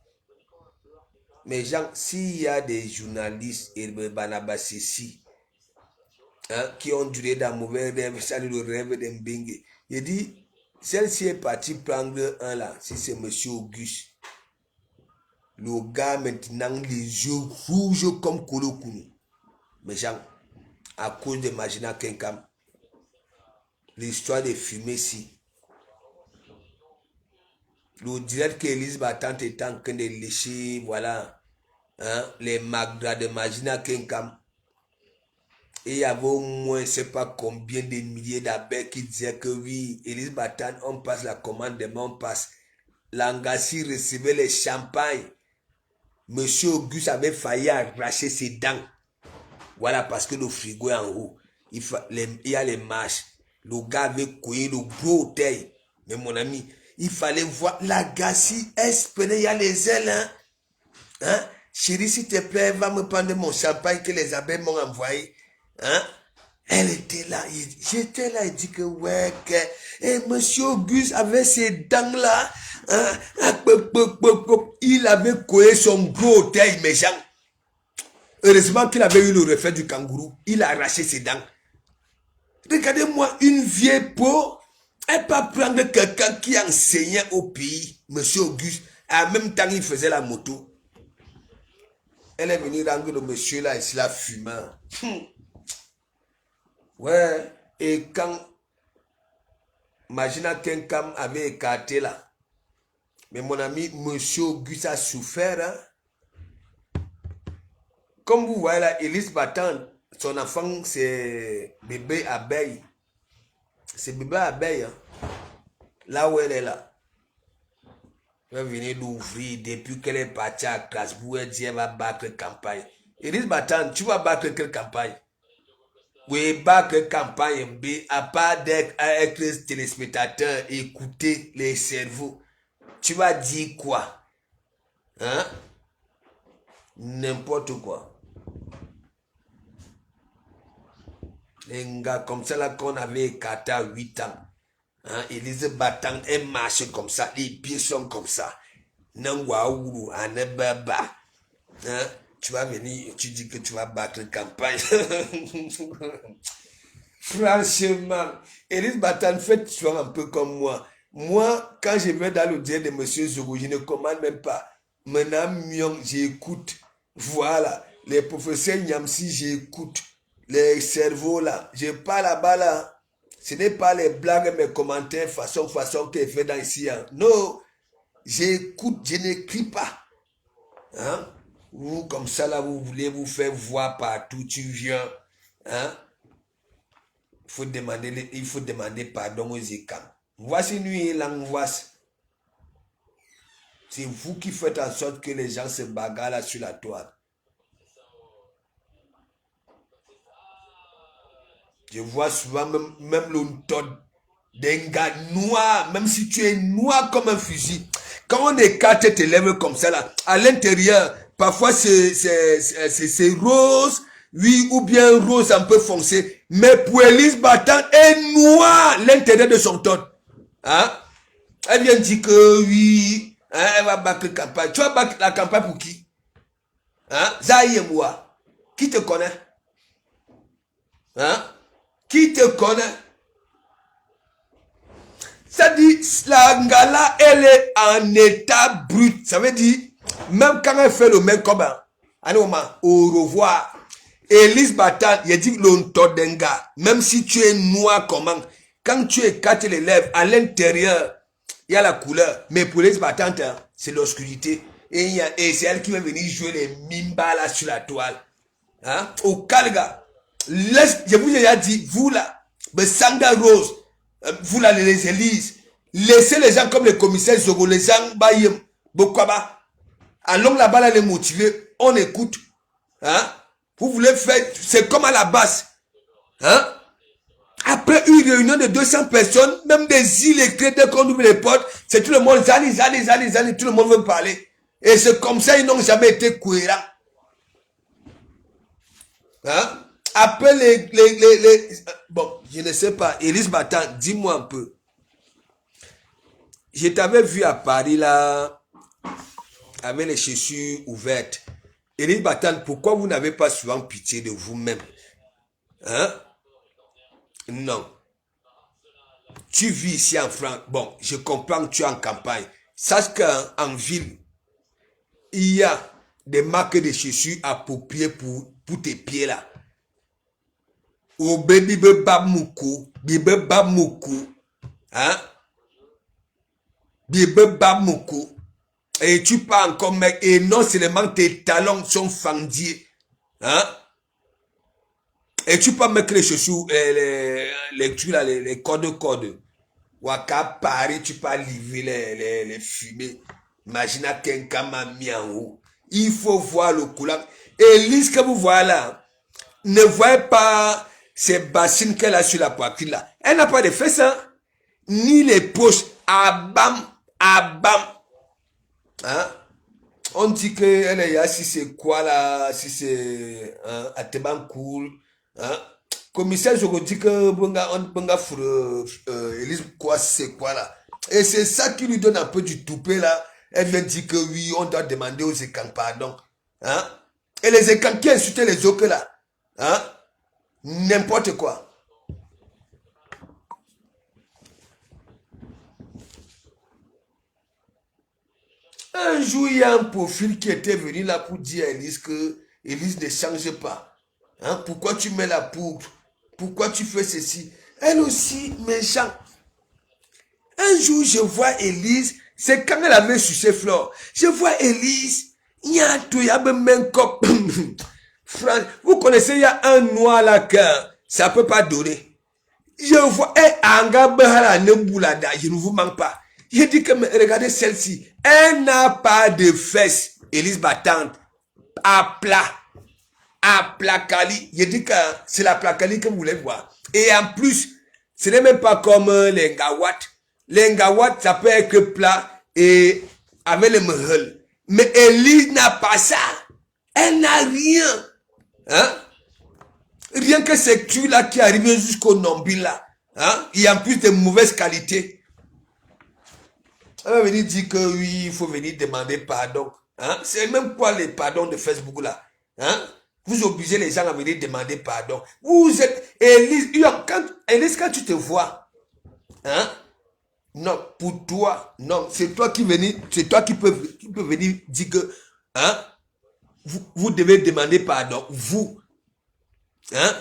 Mais genre, s'il y a des journalistes et Banabas ici, hein, qui ont duré dans mauvais rêve, ça le rêve d'un Bengue. Je dis, celle-ci est partie prendre un là, si c'est monsieur Auguste. Le gars maintenant, les yeux rouges comme Kolokunu. Mais genre, à cause de Magina Kenkam, l'histoire des fumées ici. Le direct que Élise Battante est en train de lécher, voilà, hein, les magras de Magina Kenkam. Et il y avait au moins, je ne sais pas combien de milliers d'abeilles qui disaient que oui, Élise Battante, on passe la commande, demain on passe. Langassi recevait les champagnes. Monsieur Auguste avait failli arracher ses dents. Voilà, parce que le frigo est en haut. Il y a les marches. Le gars avait couillé le gros hôtel. Mais mon ami, il fallait voir la Gassi espérer, il y a les ailes. Hein? chérie, s'il te plaît, va me prendre mon champagne que les abeilles m'ont envoyé. Hein? Elle était là, j'étais là, il dit que ouais, que monsieur Auguste avait ces dents-là, hein, il avait collé son gros taille méchant. Heureusement qu'il avait eu le reflet du kangourou, il a arraché ses dents. Regardez-moi, une vieille peau, elle peut prendre quelqu'un qui enseignait au pays, monsieur Auguste, en même temps il faisait la moto. Elle est venue rendre le monsieur là, ici, là, fumant. Ouais, et quand Magina Kenkam avait écarté là, mais mon ami, monsieur Auguste a souffert. Hein? Comme vous voyez là, Elise Battant, son enfant c'est bébé abeille. C'est bébé abeille. Hein? Là où elle est là. Elle venir d'ouvrir depuis qu'elle est partie à Strasbourg, elle dit elle va battre campagne. Elise Battant, tu vas battre quelle campagne? Oui, battre campagne B, à part d'être téléspectateur, écouter les cerveaux. Tu vas dire quoi? Hein? N'importe quoi. Les gars comme ça là qu'on avait écarté à 8 ans. Hein? Elise Battant, elle marche comme ça, les pieds sont comme ça. Nangaoulou, Anebaba. Hein? Tu vas venir, tu dis que tu vas battre campagne. Franchement, Elise Battant, faites souvent un peu comme moi. Moi, quand je vais dans le dieu de monsieur Zogo, je ne commande même pas. Maintenant, j'écoute. Voilà. Les professeurs Nyamsi, j'écoute. Les cerveaux là. Je parle là-bas là. Ce n'est pas les blagues, mes commentaires, façon qu'elle fait dans ici. Hein. Non. J'écoute, je n'écris pas. Hein? Vous, comme ça, là, vous voulez vous faire voir partout, tu viens. Hein? Il faut demander pardon aux écans. Voici nuit et l'angoisse. C'est vous qui faites en sorte que les gens se bagarrent là sur la toile. Je vois souvent même le ton d'un gars noir, même si tu es noir comme un fusil. Quand on écarte tes lèvres comme ça là, à l'intérieur, parfois c'est rose, oui, ou bien rose un peu foncé. Mais pour Elise Battant est noir l'intérieur de son ton. Hein? Elle vient dire que oui, hein, elle va battre la campagne. Tu vas battre la campagne pour qui? Hein? Zaïe et moi. Qui te connaît? Hein? Qui te connaît? Ça dit, la Ngala, elle est en état brut. Ça veut dire, même quand elle fait le même combat, au revoir. Elise Battant, il dit l'ontodenga. Même si tu es noir comment, quand tu écartes les lèvres, à l'intérieur, il y a la couleur. Mais pour Elise Battant, c'est l'obscurité. Et c'est elle qui va venir jouer les mimba là sur la toile. Hein? Au Kalga. Je vous ai déjà dit, vous là, Sanga Rose, vous là, les élises, laissez les gens comme les commissaires Zogo, les gens, Bokwaba, allons là-bas, là, les motiver, on écoute. Hein? Vous voulez faire, c'est comme à la base. Hein? Après une réunion de 200 personnes, même des îles écrites, dès qu'on ouvre les portes, c'est tout le monde, zali, tout le monde veut parler. Et c'est comme ça, ils n'ont jamais été cohérents. Hein? Après bon, je ne sais pas, Elise Battant, dis-moi un peu. Je t'avais vu à Paris là, avec les chaussures ouvertes. Elise Battant, pourquoi vous n'avez pas souvent pitié de vous-même? Hein? Non. Tu vis ici en France. Bon, je comprends que tu es en campagne. Sache qu'en ville, il y a des marques de chaussures appropriées pour tes pieds là. Au baby bamuku, bibe bamuku, hein? Bibe bamuku. Et tu pas encore mec, et non seulement tes talons sont fendus, hein? Et tu peux mettre les chaussures, les trucs là, les codes. Waka Paris, tu peux livrer les fumées. Imagine quelqu'un m'a mis en haut. Il faut voir le couleur. Et ce que vous voyez là, ne voyez pas ces bassines qu'elle a sur la poitrine là. Elle n'a pas de fesses, hein? Ni les poches. Abam. Hein? On dit que elle est là, si c'est quoi là, si c'est à Tebancourt. Hein? Commissaire, je vous dis que Bonga Elise quoi, c'est quoi là. Et c'est ça qui lui donne un peu du toupet là. Elle vient dire que oui, on doit demander aux écans pardon. Hein? Et les écans qui insultent les autres là. Hein? N'importe quoi. Un jour, il y a un profil qui était venu là pour dire à Elise que Elise ne change pas. Hein? Pourquoi tu mets la poudre? Pourquoi tu fais ceci? Elle aussi, méchant. Un jour, je vois Elise, c'est quand elle avait sucé Flore. Je vois Elise, il y a un tout, il y a même un cop. Vous connaissez, il y a un noir là que ça ne peut pas donner. Je vois, je ne vous manque pas. Je dis que, regardez celle-ci, elle n'a pas de fesses, Elise battante, à plat, Cali. Je dis que c'est la Cali que vous voulez voir. Et en plus, ce n'est même pas comme les Ngawat. Les Ngawat, ça peut être plat et avec les mehel. Mais Elise n'a pas ça. Elle n'a rien. Hein? Rien que ces culs là qui arrivent jusqu'au nombril là. Hein? Il y a en plus de mauvaise qualité. Elle va venir dire que oui, il faut venir demander pardon. Hein? C'est même quoi les pardons de Facebook là. Hein? Vous obligez les gens à venir demander pardon. Vous êtes Élise, quand tu te vois, hein? Non, pour toi, non, c'est toi qui peux venir dire que, hein? Vous devez demander pardon. Vous, hein?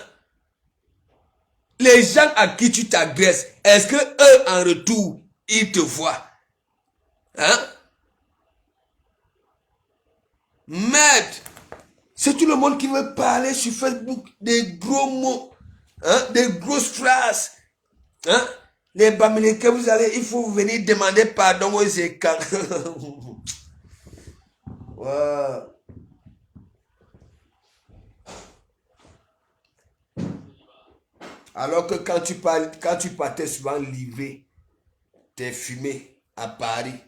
Les gens à qui tu t'agresses, est-ce que eux en retour, ils te voient? Hein? Merde! C'est tout le monde qui veut parler sur Facebook des gros mots, hein? Des grosses phrases. Hein? Les Bamileke, vous allez, il faut venir demander pardon aux écans. Wow. Alors que quand tu partais souvent livrer tes fumées à Paris,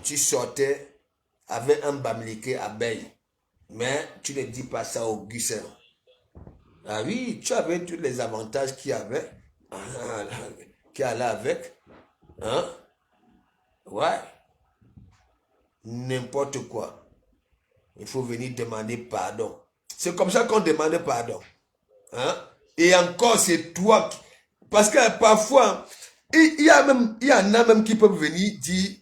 tu sortais avec un Bamileke abeille. Mais tu ne dis pas ça au Augustin. Ah oui, tu avais tous les avantages qu'il y avait. Qui allait avec. Hein? Ouais. N'importe quoi. Il faut venir demander pardon. C'est comme ça qu'on demande pardon. Hein? Et encore, c'est toi qui... Parce que parfois, il y en a même qui peuvent venir dire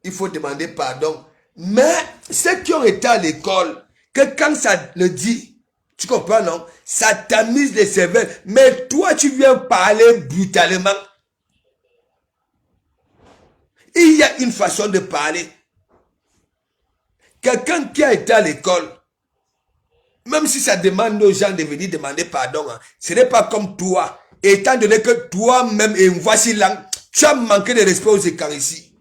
il faut demander pardon. Mais ceux qui ont été à l'école, que quand ça le dit, tu comprends, non? Ça tamise les cerveaux. Mais toi, tu viens parler brutalement. Il y a une façon de parler. Quelqu'un qui a été à l'école, même si ça demande aux gens de venir demander pardon, hein, ce n'est pas comme toi. Étant donné que toi-même, et voici là, tu as manqué de respect aux écarts ici.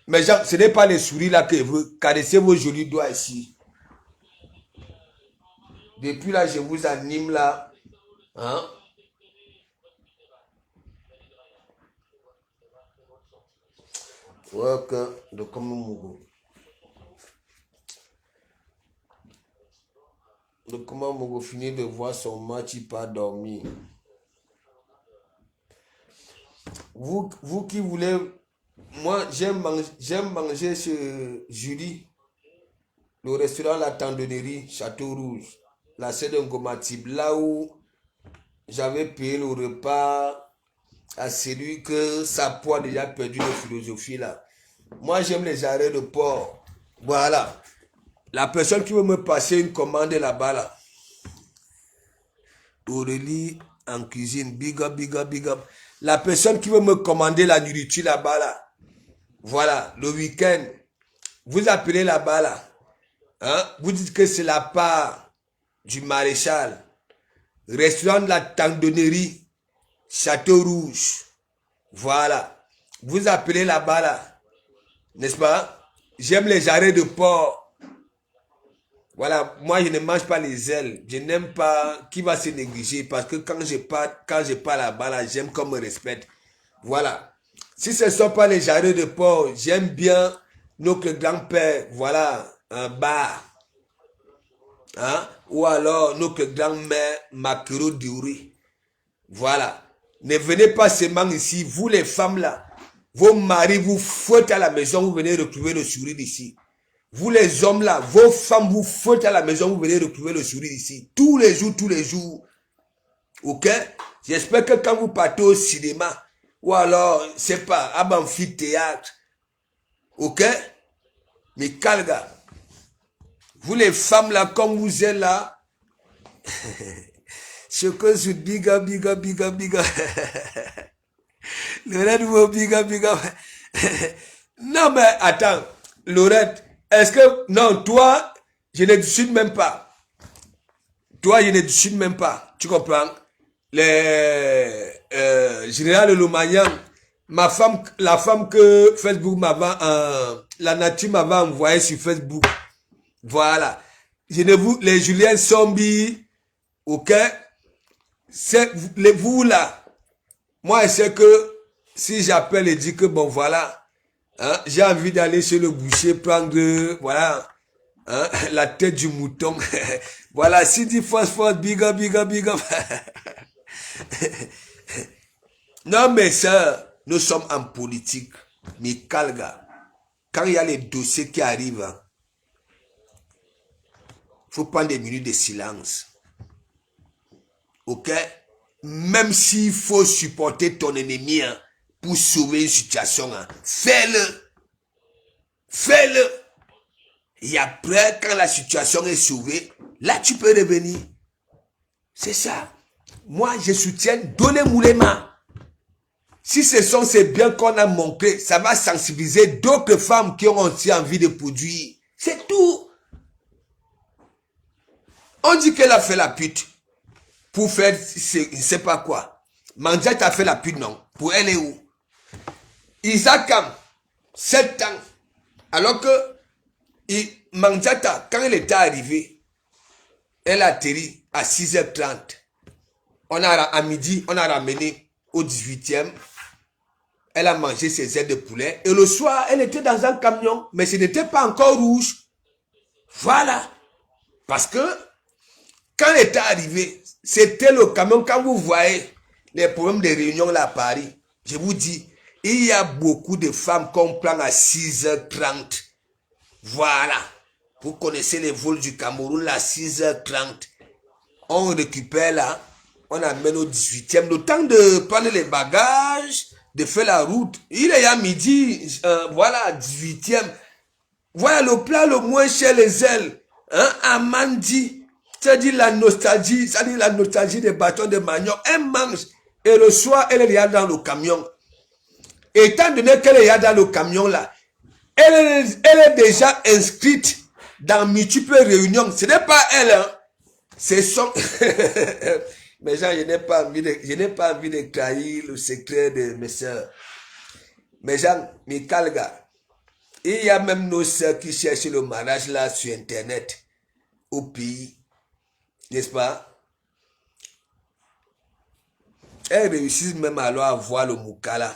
Mais genre, ce n'est pas les souris là que vous caressez vos jolis doigts ici. Depuis là, je vous anime là. Hein? Ouais, de comme Mougou. De comment Mougou finit de voir son match, il pas dormir. Vous qui voulez, moi j'aime manger chez Julie, le restaurant La Tendonnerie, Château Rouge, la scène de Ngomatib, là où j'avais payé le repas à celui que sa poids déjà perdu de philosophie là. Moi j'aime les arrêts de port. Voilà. La personne qui veut me passer une commande là-bas là. Aurélie en cuisine, big up, big up, big up. La personne qui veut me commander la nourriture là-bas là. Voilà, le week-end. Vous appelez là-bas là. Hein? Vous dites que c'est la part du maréchal. Restaurant de la Tendonnerie, Château Rouge. Voilà. Vous appelez là-bas là. N'est-ce pas? J'aime les arrêts de porc. Voilà, moi je ne mange pas les ailes. Je n'aime pas qui va se négliger parce que quand je pars là-bas, là, j'aime qu'on me respecte. Voilà. Si ce ne sont pas les jarrets de porc, j'aime bien notre grand-père, voilà, un bar. Hein? Ou alors notre grand-mère, maquereau duré. Voilà. Ne venez pas seulement ici, vous les femmes là. Vos maris vous fouettent à la maison, vous venez retrouver le sourire ici. Vous les hommes là, vos femmes vous fouettent à la maison, vous venez retrouver le sourire ici. Tous les jours, tous les jours. Ok? J'espère que quand vous partez au cinéma, ou alors, c'est pas, à amphithéâtre, ok? Mais calga. Vous les femmes là, comme vous êtes là, je cause biga, biga, biga, biga. Lorette, vous biga, biga. Non, mais attends, Lorette, est-ce que, non, toi, je ne discute même pas. Toi, je ne discute même pas. Tu comprends? Les général Lomagnan, ma femme, la femme que Facebook m'avait, la nature m'avait envoyé sur Facebook. Voilà. Je ne vous, les Julien Sombi, ok? C'est vous là. Moi, je sais que si j'appelle et dis que bon, voilà, hein, j'ai envie d'aller chez le boucher prendre, voilà, hein, la tête du mouton. Voilà, si dit phosphore, big up, big up, big up. Non, mais ça, nous sommes en politique. Mais calga, quand il y a les dossiers qui arrivent, il faut prendre des minutes de silence. Ok? Même s'il faut supporter ton ennemi hein, pour sauver une situation, hein, fais-le. Fais-le. Et après, quand la situation est sauvée, là, tu peux revenir. C'est ça. Moi, je soutiens Donnez Moulema. Si ce sont ces biens qu'on a montrés, ça va sensibiliser d'autres femmes qui ont aussi envie de produire. C'est tout. On dit qu'elle a fait la pute pour faire, je ne sais pas quoi. Mandiat a fait la pute, non. Pour elle est où? Isakam, 7 ans. Alors que Mandiata, quand elle était arrivée, elle a atterri à 6h30. À midi, on a ramené au 18e. Elle a mangé ses ailes de poulet. Et le soir, elle était dans un camion. Mais ce n'était pas encore rouge. Voilà. Parce que, quand elle était arrivée, c'était le camion. Quand vous voyez les problèmes de réunion là à Paris, je vous dis, il y a beaucoup de femmes qu'on prend à 6h30. Voilà. Vous connaissez les vols du Cameroun là, à 6h30. On récupère là. On amène au 18e. Le temps de prendre les bagages, de faire la route. Il est à midi, voilà, 18e. Voilà le plat le moins cher, les ailes. Hein, Amandi. C'est-à-dire la nostalgie, c'est-à-dire la nostalgie des bâtons de manioc. Elle mange. Et le soir, elle est là dans le camion. Et étant donné qu'elle est là dans le camion là, elle est déjà inscrite dans multiples réunions. Ce n'est pas elle, hein. C'est son... Mais gens, je n'ai pas envie de trahir le secret de mes soeurs. Mais gens, mes calga, il y a même nos soeurs qui cherchent le mariage là sur internet, au pays, n'est-ce pas? Elles réussissent même alors à voir le moukala.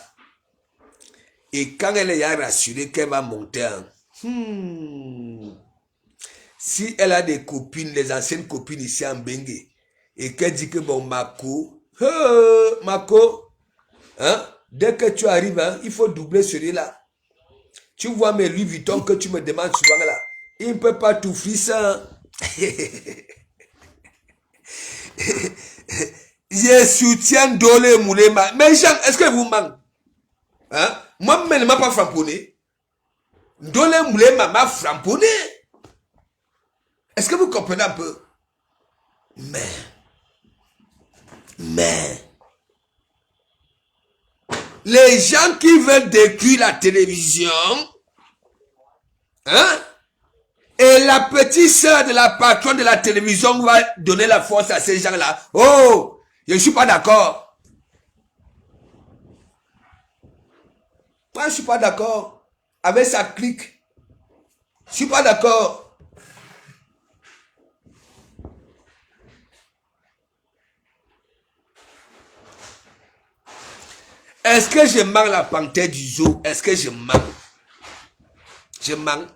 Et quand elle est rassurée qu'elle va monter, si elle a des copines, les anciennes copines ici en Bengue, et qu'elle dit que bon, Mako, hein, dès que tu arrives, hein, il faut doubler celui-là. Tu vois mes Louis Vuitton que tu me demandes souvent là, il ne peut pas t'offrir ça. Je soutiens Dole Moulema. Mais Jean, est-ce que vous manquez? Hein? Moi-même, je ne m'a pas framponné. Dole Moulema m'a framponné. Est-ce que vous comprenez un peu? Mais, les gens qui veulent détruire la télévision, hein, et la petite sœur de la patronne de la télévision va donner la force à ces gens-là. Oh, je ne suis pas d'accord. Moi, je ne suis pas d'accord avec sa clique. Je ne suis pas d'accord. Est-ce que je manque la panthère du zoo? Est-ce que je manque? Je mens.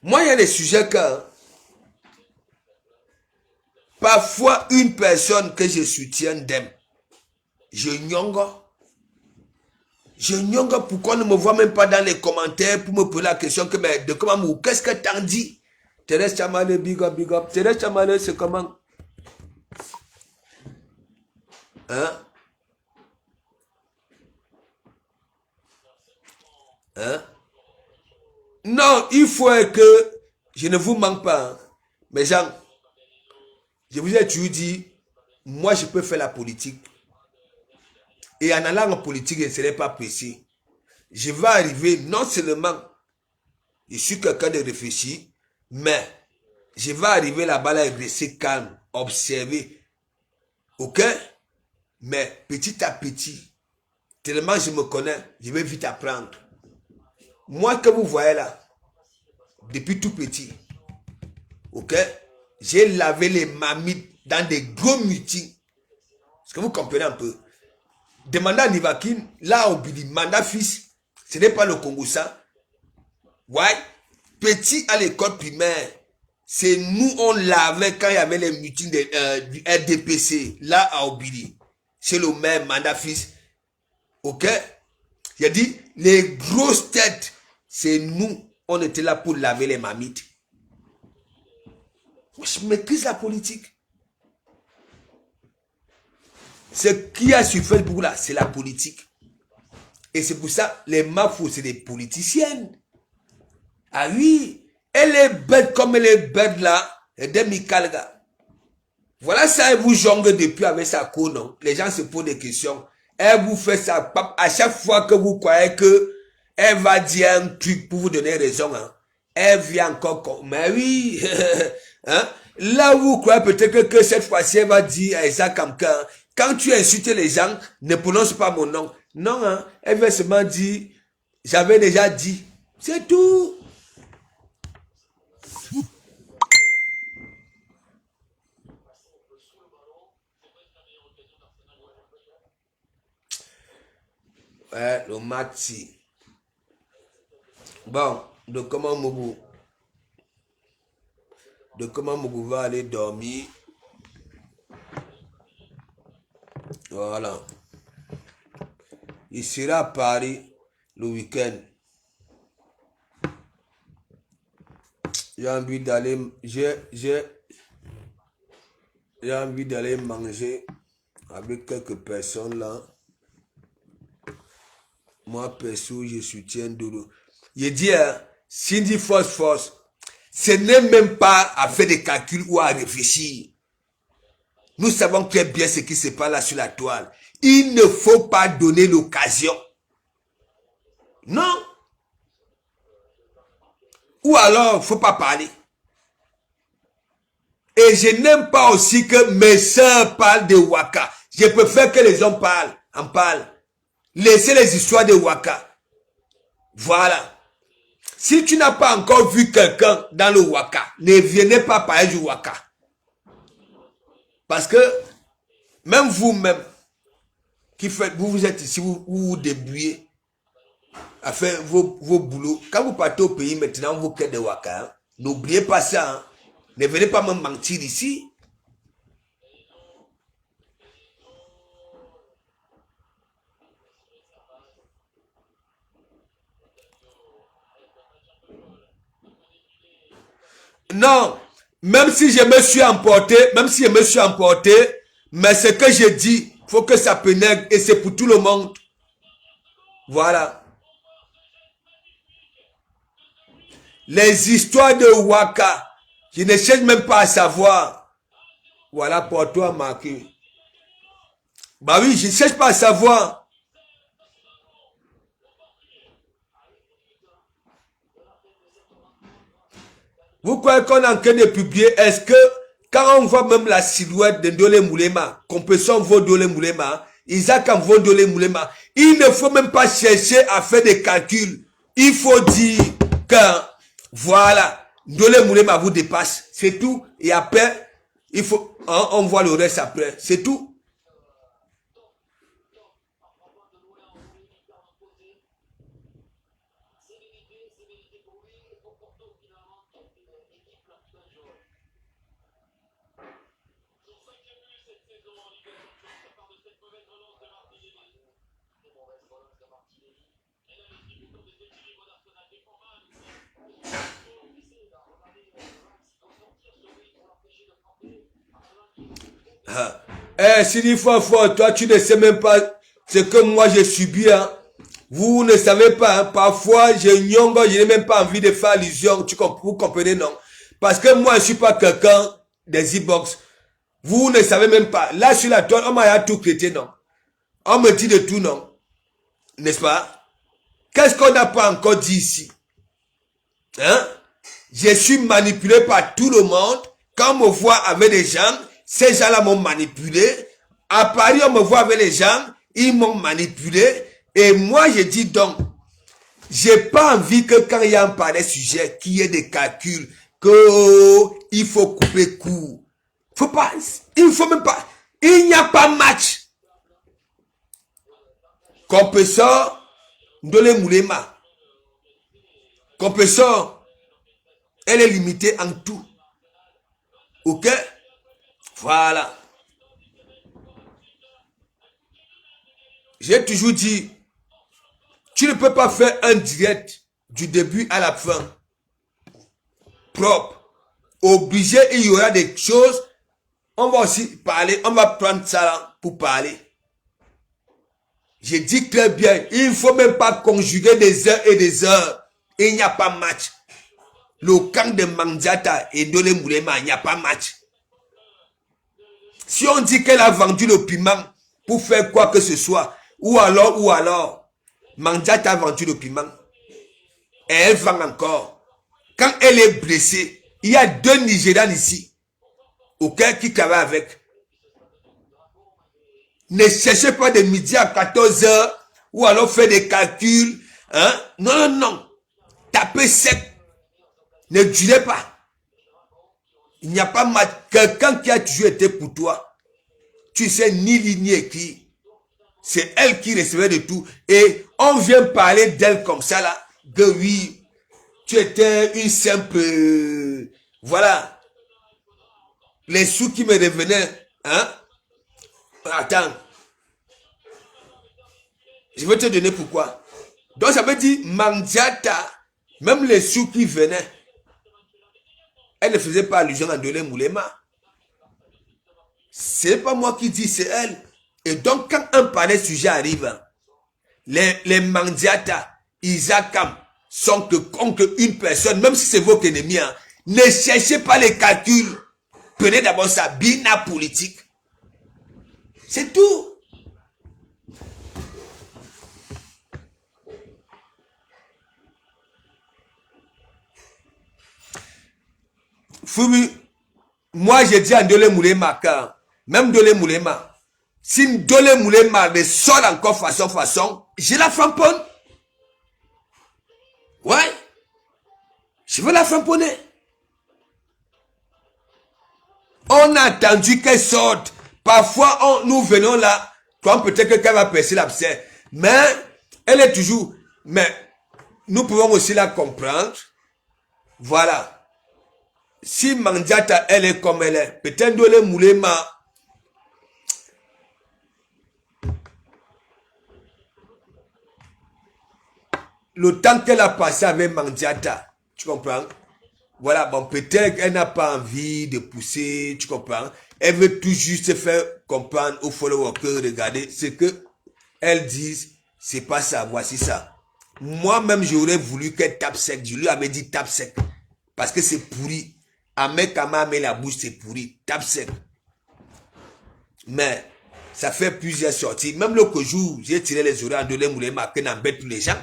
Moi, il y a des sujets que parfois une personne que je soutiens d'aime. Je nyongo. Je nyongo, pourquoi on ne me voit même pas dans les commentaires pour me poser la question que, mais de comment, qu'est-ce que t'en dis? Thérèse Chamale, big up, big up. Thérèse Chamale, c'est comment? Hein? Hein? Non, il faut que je ne vous manque pas. Hein. Mais Jean, je vous ai toujours dit, moi je peux faire la politique. Et en allant en politique, je ne serai pas pressé. Je vais arriver, non seulement, je suis quelqu'un de réfléchi, mais je vais arriver là-bas, là, et rester calme, observer. Ok? Mais petit à petit, tellement je me connais, je vais vite apprendre. Moi que vous voyez là, depuis tout petit, ok, j'ai lavé les mamites dans des gros meetings. Est-ce que vous comprenez un peu? Demandez à Nivakin, là au Bidi, mandat fils, ce n'est pas le Congo ça. Ouais, petit à l'école primaire, c'est nous on lavait quand il y avait les meetings du RDPC, là à Obili, chez le maire mandat fils. Ok? Il a dit, les grosses têtes, c'est nous, on était là pour laver les mamites. Moi, je maîtrise la politique. Ce qui a su faire pour là, c'est la politique. Et c'est pour ça, les mafous, c'est des politiciennes. Ah oui, elle est bête comme elle est bête là, et demi-calga. Voilà ça, elle vous jongle depuis avec sa cour, non? Les gens se posent des questions. Elle vous fait ça, à chaque fois que vous croyez que elle va dire un truc pour vous donner raison, hein. Elle vient encore comme, mais oui, hein? Là où vous croyez peut-être que cette fois-ci, elle va dire à Isaac Kamka, quand tu insultes les gens, ne prononce pas mon nom. Non, hein? Elle va seulement dire, j'avais déjà dit. C'est tout. Ouais, le Maxi. Bon, de comment Mougou va aller dormir. Voilà. Il sera à Paris le week-end. J'ai envie d'aller, j'ai envie d'aller manger avec quelques personnes là. Moi, perso, je soutiens Dodo. Je dis, hein, Cindy Force, ce n'est même pas à faire des calculs ou à réfléchir. Nous savons très bien ce qui se passe là sur la toile. Il ne faut pas donner l'occasion. Non. Ou alors, il ne faut pas parler. Et je n'aime pas aussi que mes soeurs parlent de Waka. Je préfère que les hommes en parlent. Laissez les histoires de Waka. Voilà. Si tu n'as pas encore vu quelqu'un dans le Waka, ne venez pas parler du Waka. Parce que, même vous-même, qui faites, vous êtes ici, vous vous débrouillez à faire vos boulots. Quand vous partez au pays maintenant, vous faites de Waka. Hein? N'oubliez pas ça. Hein? Ne venez pas me mentir ici. Non, même si je me suis emporté, mais ce que je dis, il faut que ça pénètre et c'est pour tout le monde. Voilà. Les histoires de Waka, je ne cherche même pas à savoir. Voilà pour toi, Marquis. Bah oui, je ne cherche pas à savoir. Vous croyez qu'on est en train de publier? Est-ce que quand on voit même la silhouette de Ndolé Moulema, compression vaut Ndolé Moulema, Isaac en vaut Ndolé Moulema, il ne faut même pas chercher à faire des calculs. Il faut dire que voilà, Ndolé Moulema vous dépasse. C'est tout. Et après, il faut, on voit le reste après. C'est tout. Sidi Fort, toi tu ne sais même pas ce que moi j'ai subi. Hein. Vous ne savez pas, hein. Parfois je nyongo, je n'ai même pas envie de faire allusion. Vous comprenez, non? Parce que moi je ne suis pas quelqu'un des e-box. Vous ne savez même pas. Là sur la toile, on m'a tout traité, non? On me dit de tout, non? N'est-ce pas? Qu'est-ce qu'on n'a pas encore dit ici? Hein? Je suis manipulé par tout le monde. Quand on me voit avec des gens, ces gens-là m'ont manipulé. À Paris, on me voit avec les gens, ils m'ont manipulé. Et moi, je dis donc, j'ai pas envie que quand il y a un pareil sujet, qu'il y ait des calculs, il faut couper court. Faut pas, il faut même pas, il n'y a pas match. Compresseur, Ndole Moulema. Compresseur, elle est limitée en tout. Ok? Voilà. J'ai toujours dit, tu ne peux pas faire un direct du début à la fin. Propre. Obligé, il y aura des choses. On va aussi parler, on va prendre ça pour parler. J'ai dit très bien, il ne faut même pas conjuguer des heures et des heures. Il n'y a pas match. Le camp de Mandiata et Ndole Moulema, il n'y a pas match. Si on dit qu'elle a vendu le piment pour faire quoi que ce soit, ou alors, Mandiata a vendu le piment. Et elle vend encore. Quand elle est blessée, il y a 2 Nigérians ici, auxquels qui travaillent avec. Ne cherchez pas de midi à 14 h ou alors faire des calculs. Hein? Non, non, non. Tapez sec. Ne durez pas. Il n'y a pas mal. Quelqu'un qui a toujours été pour toi. Tu sais ni lire ni écrire. C'est elle qui recevait de tout. Et on vient parler d'elle comme ça là. Que oui, tu étais une simple... voilà. Les sous qui me revenaient. Hein? Attends. Je vais te donner pourquoi. Donc ça veut dire Mandiata, même les sous qui venaient, elle ne faisait pas allusion à Ndole Moulema. Ce n'est pas moi qui dis, c'est elle. Et donc quand un pareil sujet arrive, les Mandiata, Isakam, sont que une personne, même si c'est votre ennemi, hein, ne cherchez pas les calculs. Prenez d'abord ça, bina politique. C'est tout. Fumi, moi j'ai dit à Ndole Moulema, même Ndole Moulema, si Ndole Moulema me sort encore façon, je la framponne. Ouais, je veux la framponner. On a attendu qu'elle sorte. Parfois, nous venons là, comme peut-être que quelqu'un va percer l'abcès. Mais, elle est toujours... Mais, nous pouvons aussi la comprendre. Voilà. Si Mandiata, elle est comme elle est, peut-être Ndole Moulema, le temps qu'elle a passé avec Mandiata, tu comprends? Voilà, bon, peut-être qu'elle n'a pas envie de pousser, tu comprends? Elle veut tout juste se faire comprendre aux followers que, regardez, ce que elles disent, c'est pas ça, voici ça. Moi-même, j'aurais voulu qu'elle tape sec. Je lui avais dit tape sec. Parce que c'est pourri. Ahmed Kama met la bouche, c'est pourri. Tape sec. Mais, ça fait plusieurs sorties. Même l'autre jour, j'ai tiré les oreilles à Ndole Moulema, que n'embête tous les gens.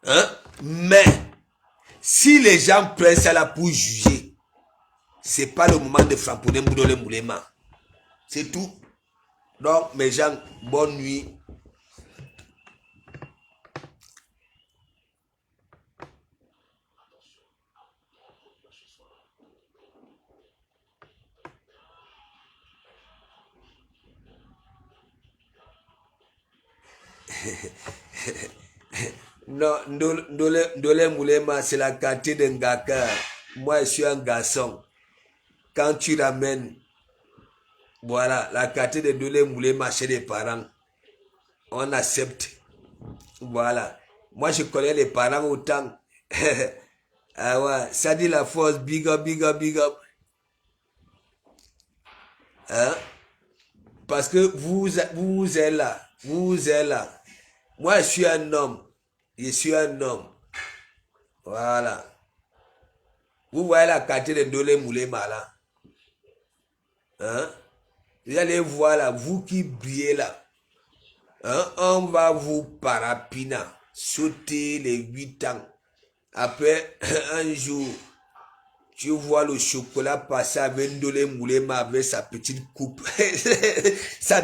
Hein? Mais, si les gens prennent ça là pour juger, c'est pas le moment de framponner Ndole Moulema. C'est tout. Donc, mes gens, bonne nuit. Non, Ndole Moulema, c'est la quartier d'un Ngaka. Moi, je suis un garçon. Quand tu ramènes, voilà, la quartier de Ndole Moulema chez les parents, on accepte. Voilà. Moi, je connais les parents autant. Ah ouais, ça dit la force, big up, big up, big up. Hein? Parce que vous êtes là. Vous êtes là. Moi, je suis un homme. Je suis un homme. Voilà. Vous voyez la quartier de Ndolé Moulema là. Hein? Vous allez voir là, vous qui brillez là. Hein? On va vous parapiner. Sauter les 8 ans. Après, un jour, tu vois le chocolat passer avec Ndolé Moulema avec sa petite coupe. sa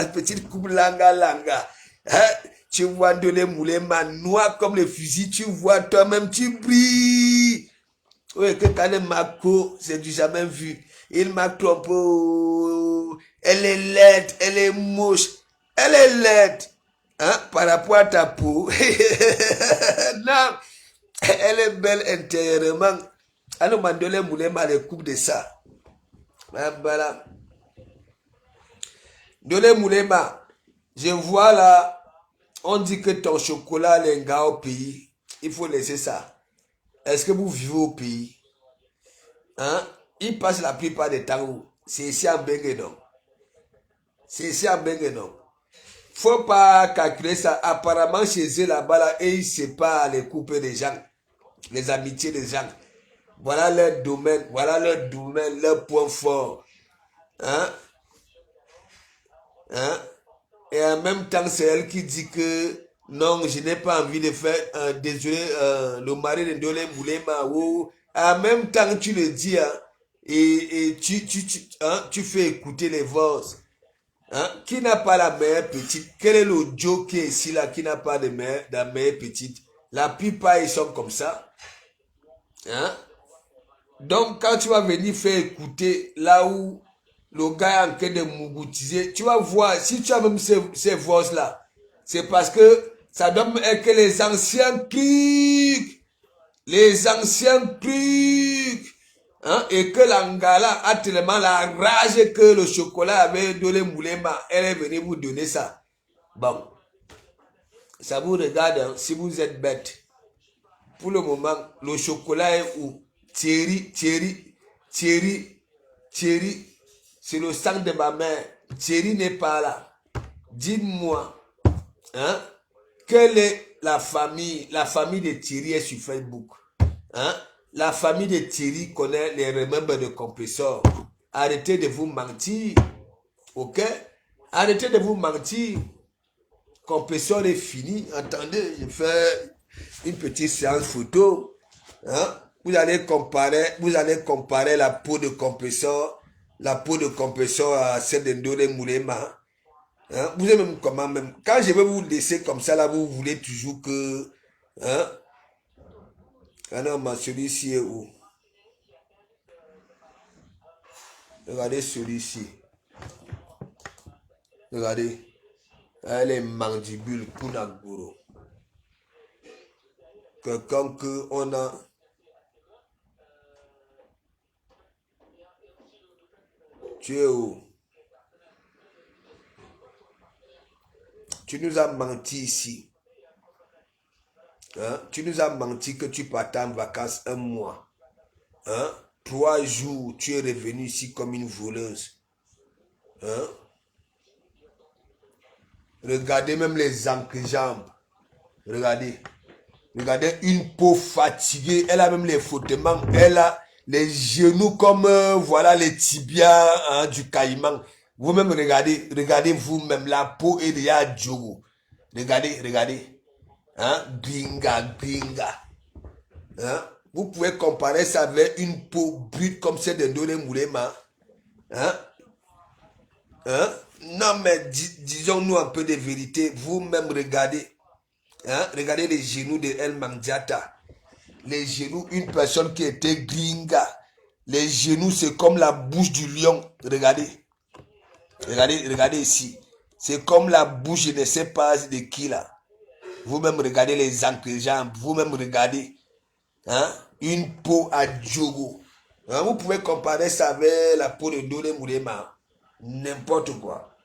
petite coupe langa. Hein? Tu vois Ndolé Moulema noir comme le fusil. Tu vois toi-même, tu brilles. Oui, que Kane Mako, c'est du jamais vu. Il m'a trompé. Elle est laide, elle est moche. Elle est laide. Hein, par rapport à ta peau. Non, elle est belle intérieurement. Alors, Mandolé Moulema les coupe de ça. Voilà. Ndolé Moulema, je vois là, on dit que ton chocolat est un gars au pays. Il faut laisser ça. Est-ce que vous vivez au pays? Hein? Il passe la plupart des temps où c'est ici en Benguenon. C'est ici en Benguenon. Faut pas calculer ça. Apparemment, chez eux là-bas, là, et ils ne savent pas les couper des gens, les amitiés des gens. Voilà leur domaine, leur point fort. Hein? Hein? Et en même temps, c'est elle qui dit que non, je n'ai pas envie de faire, désolé, le mari de Ndolé Moulema. En même temps, tu le dis, hein, et tu fais écouter les voix. Hein? Qui n'a pas la meilleure petite? Quel est le Joe qui est ici là, qui n'a pas de la meilleure petite? La plupart, ils sont comme ça. Hein? Donc, quand tu vas venir faire écouter là où le gars est en train de mougoutiser, tu vas voir, si tu as même ces voix-là, c'est parce que ça donne que les anciens trucs, hein, et que l'Angala a tellement la rage que le chocolat avait donné Moulema, elle est venue vous donner ça. Bon, ça vous regarde, hein, si vous êtes bête. Pour le moment, le chocolat est où? Thierry, c'est le sang de ma mère. Thierry n'est pas là. Dis-moi, hein, quelle est la famille de Thierry est sur Facebook. Hein? La famille de Thierry connaît les remèdes de compresseur. Arrêtez de vous mentir. Ok? Arrêtez de vous mentir. Compresseur est fini. Attendez, je fais une petite séance photo. Hein? Vous allez comparer la peau de compresseur à celle de Ndolé Moulema. Hein? Vous avez même comment même. Quand je vais vous laisser comme ça, là, vous voulez toujours que. Hein? Ah non, mais celui-ci est où? Regardez celui-ci. Regardez. Elle est mandibule, Kunaguro. Quelqu'un que on a. Tu es où? Tu nous as menti ici. Hein? Tu nous as menti que tu partais en vacances 1 mois. Hein? 3 jours, tu es revenu ici comme une voleuse. Hein? Regardez même les entrejambes. Regardez. Regardez une peau fatiguée. Elle a même les frottements. Elle a les genoux comme voilà les tibias, hein, du caïman. Vous-même regardez vous-même. La peau est déjà djogo. Regardez. Hein? Binga. Hein? Vous pouvez comparer ça avec une peau brute comme celle de Ndolé Moulema. Hein? Hein? Non, mais disons-nous un peu de vérité. Vous-même regardez. Hein? Regardez les genoux de El Mandiata. Les genoux, une personne qui était gringa. Les genoux, c'est comme la bouche du lion. Regardez ici. C'est comme la bouche, je ne sais pas de qui là. Vous-même regardez les entrejambes. Vous-même regardez. Hein? Une peau à Djogo. Hein? Vous pouvez comparer ça avec la peau de Ndolé Moulema. N'importe quoi.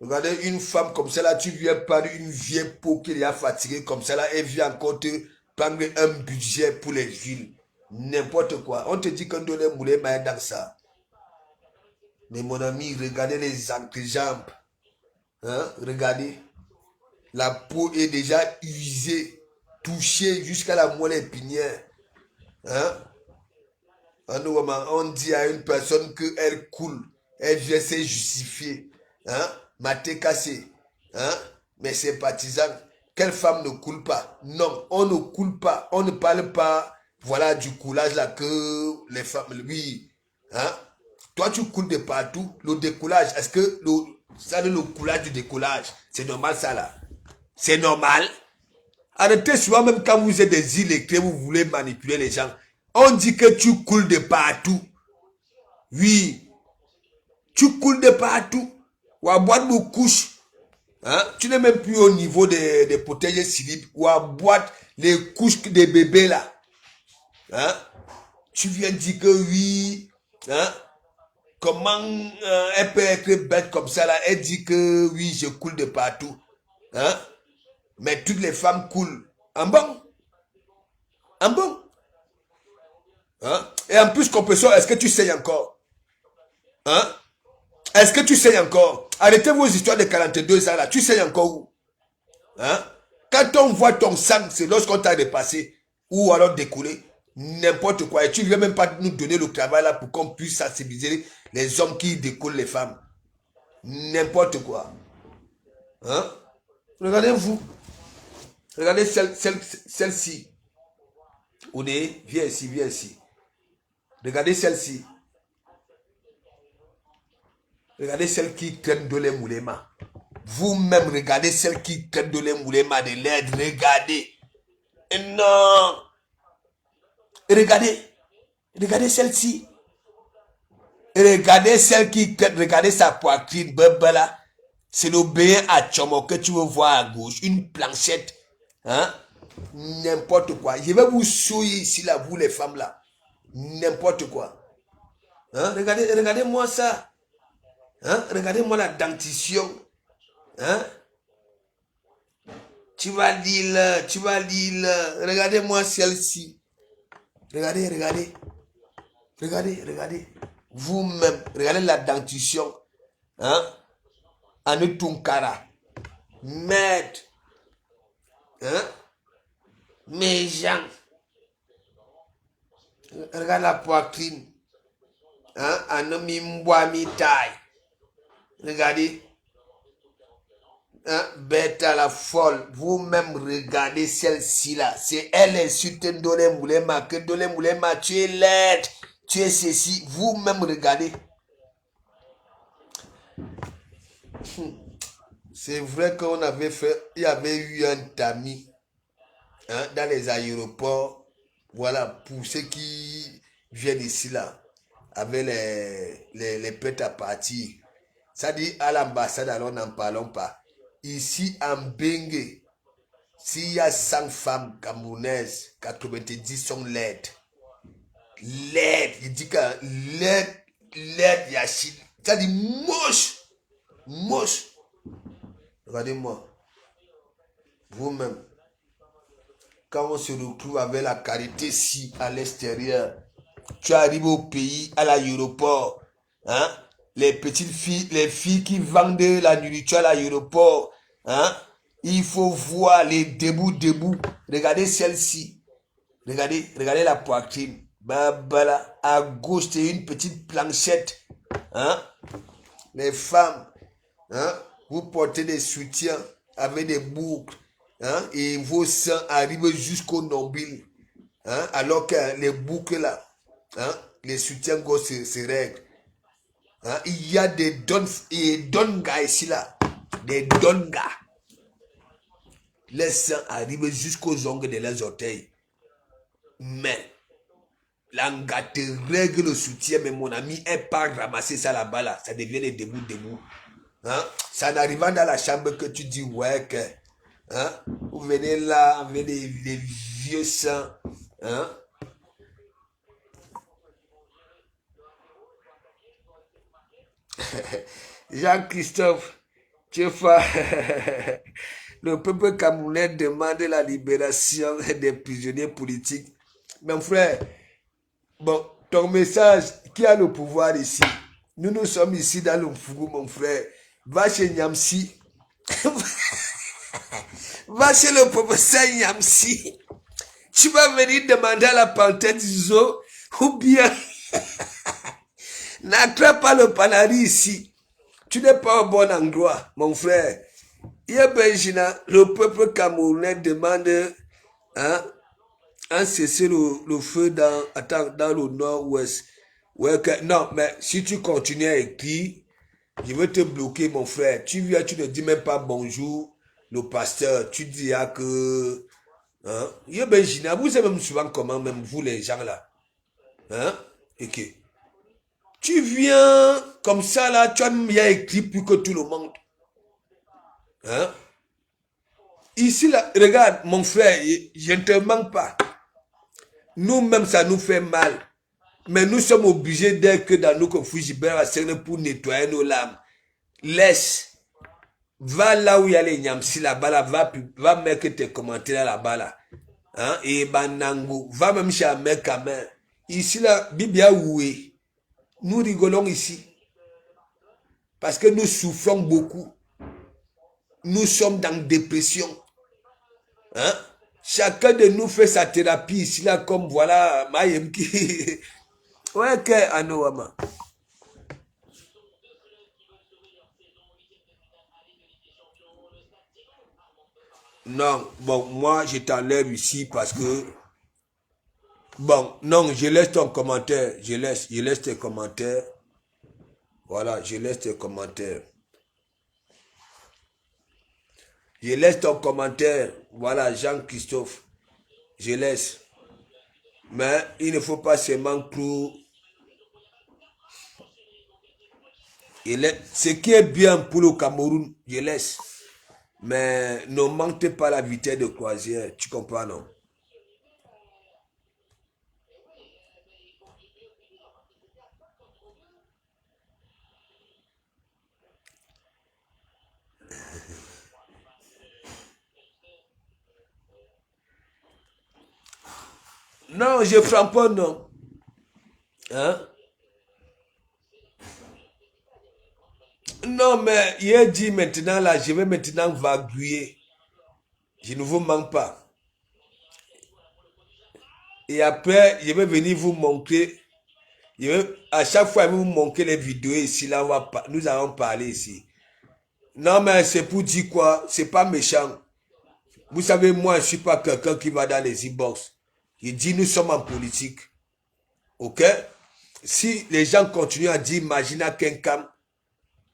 Regardez une femme comme ça là, tu viens par une vieille peau qui est déjà fatiguée comme ça là, elle vient encore te prendre un budget pour les villes. N'importe quoi. On te dit que Ndolé Moulema est dans ça. Mais mon ami, regardez les entrejambes. Hein? Regardez. La peau est déjà usée, touchée jusqu'à la moelle épinière. Hein? On dit à une personne qu'elle coule. Elle vient se justifier. Hein? Maté cassé. Hein? Mais ses partisans, quelle femme ne coule pas? Non, on ne coule pas. On ne parle pas, voilà, du coulage là que les femmes, oui. Hein? Toi, tu coules de partout. Le décollage, est-ce que ça, le coulage du décollage, c'est normal ça là? C'est normal. Arrêtez souvent, même quand vous êtes des illettrés, vous voulez manipuler les gens. On dit que tu coules de partout. Oui. Tu coules de partout. Ou à boire de couches. Hein? Tu n'es même plus au niveau des protégés civils. Ou à boire les couches des bébés là. Hein? Tu viens dire que oui. Hein? Comment elle peut être bête comme ça là? Elle dit que oui, je coule de partout. Hein? Mais toutes les femmes coulent. En bon? En bon? Hein? Et en plus, compréhension, est-ce que tu saignes encore? Hein? Est-ce que tu saignes encore? Arrêtez vos histoires de 42 ans là. Tu saignes encore où? Hein? Quand on voit ton sang, c'est lorsqu'on t'a dépassé. Ou alors découlé. N'importe quoi. Et tu ne viens même pas nous donner le travail là pour qu'on puisse sensibiliser les hommes qui découlent les femmes. N'importe quoi. Hein? Regardez-vous. Regardez celle-ci. Oné, viens ici, viens ici. Regardez celle-ci. Regardez celle qui traîne de les moulema. Vous-même, regardez celle qui traîne de les moulema de l'aide. Regardez. Et non. Regardez. Regardez celle-ci. Regardez celle qui traîne. Regardez sa poitrine. Là. C'est le béin à Tchomo que tu veux voir à gauche. Une planchette. Hein? N'importe quoi. Je vais vous souiller ici, là, vous les femmes là. N'importe quoi. Hein? Regardez-moi ça. Hein? Regardez-moi la dentition. Hein? Tu vas lire, tu vas lire. Regardez-moi celle-ci. Regardez. Vous-même, regardez la dentition. Hein? Anutunkara. Maître. Hein? Mes gens. Regarde la poitrine. Hein? Anomi mbwami taille. Regardez. Hein? Bête à la folle. Vous-même regardez celle-ci là. C'est elle insulte Ndolé Moulema. Que Ndolé Moulema, tu es laide. Tu es ceci. Vous-même regardez. C'est vrai qu'on avait fait. Il y avait eu un tamis. Hein, dans les aéroports. Voilà. Pour ceux qui viennent ici là. Avec les pètes à partir. Ça dit à l'ambassade, alors n'en parlons pas. Ici en Bengue, s'il y a 100 femmes camerounaises, 90 sont laides. Laides. Il dit que laide, Yachid. Ça dit moche. Moche. Regardez-moi. Vous-même. Quand on se retrouve avec la carité si à l'extérieur, tu arrives au pays, à l'aéroport, hein? Les petites filles, les filles qui vendent la nourriture à l'aéroport, hein? Il faut voir les debout. Regardez celle-ci. Regardez la poitrine. Là, à gauche, c'est une petite planchette. Hein? Les femmes, hein? Vous portez des soutiens avec des boucles. Hein? Et vos seins arrivent jusqu'au nombril. Hein? Alors que les boucles là, hein? Les soutiens gauche se règlent. Hein? Il y a des dongas ici là. Des dongas. Les seins arrivent jusqu'aux ongles de leurs orteils. Mais l'anga te règle le soutien, mais mon ami, elle part ramasser ça là-bas là. Ça devient les debout. Hein? Ça n'arrivant dans la chambre que tu dis ouais que hein? Vous venez là avec les vieux seins. Hein? Jean-Christophe, tu es fort. Le peuple camerounais demande la libération des prisonniers politiques. Mon frère, bon, ton message, qui a le pouvoir ici? Nous sommes ici dans le Fougou, mon frère. Va chez Niamsi. Va chez le professeur Niamsi. Tu vas venir demander à la panthère d'Iso ou bien n'attrape pas le panari ici. Tu n'es pas au bon endroit, mon frère. Hier, Benjina, le peuple camerounais demande à cesser le feu dans le nord-ouest. Ouais, non, mais si tu continues à écrire, je vais te bloquer, mon frère. Tu viens, tu ne dis même pas bonjour, le pasteur. Tu diras que... Hein? Hier, Benjina, vous savez même souvent comment, même vous les gens là. Hein? Ok. Tu viens comme ça là, tu as bien écrit plus que tout le monde. Hein? Ici là, regarde mon frère, je ne te manque pas. Nous-mêmes ça nous fait mal. Mais nous sommes obligés d'être que dans nos Fujibera pour nettoyer nos larmes. Laisse. Va là où il y a les Niamsi là-bas là, va mettre tes commentaires là-bas là. Hein? Et Banango, va même chez Amekamen. Ici là, Bibia Oué. Nous rigolons ici. Parce que nous souffrons beaucoup. Nous sommes dans dépression. Hein? Chacun de nous fait sa thérapie ici là comme voilà Mayem qui... Ouais que Anouama. Non, bon, moi je t'enlève ici parce que... Bon, non, je laisse ton commentaire. Je laisse tes commentaires. Voilà, je laisse tes commentaires. Je laisse ton commentaire. Voilà, Jean-Christophe. Je laisse. Mais il ne faut pas seulement pour... Ce qui est bien pour le Cameroun, je laisse. Mais ne manquez pas la vitesse de croisière. Tu comprends, non? Non, je ne prends pas, non. Hein? Non, mais il a dit maintenant, là, je vais maintenant vaguer. Je ne vous manque pas. Et après, je vais venir vous montrer. À chaque fois, je vais vous montrer les vidéos ici. Là, nous allons parler ici. Non, mais c'est pour dire quoi? C'est pas méchant. Vous savez, moi, je ne suis pas quelqu'un qui va dans les e-box. Je dis, nous sommes en politique. Ok? Si les gens continuent à dire Magina Kenkam,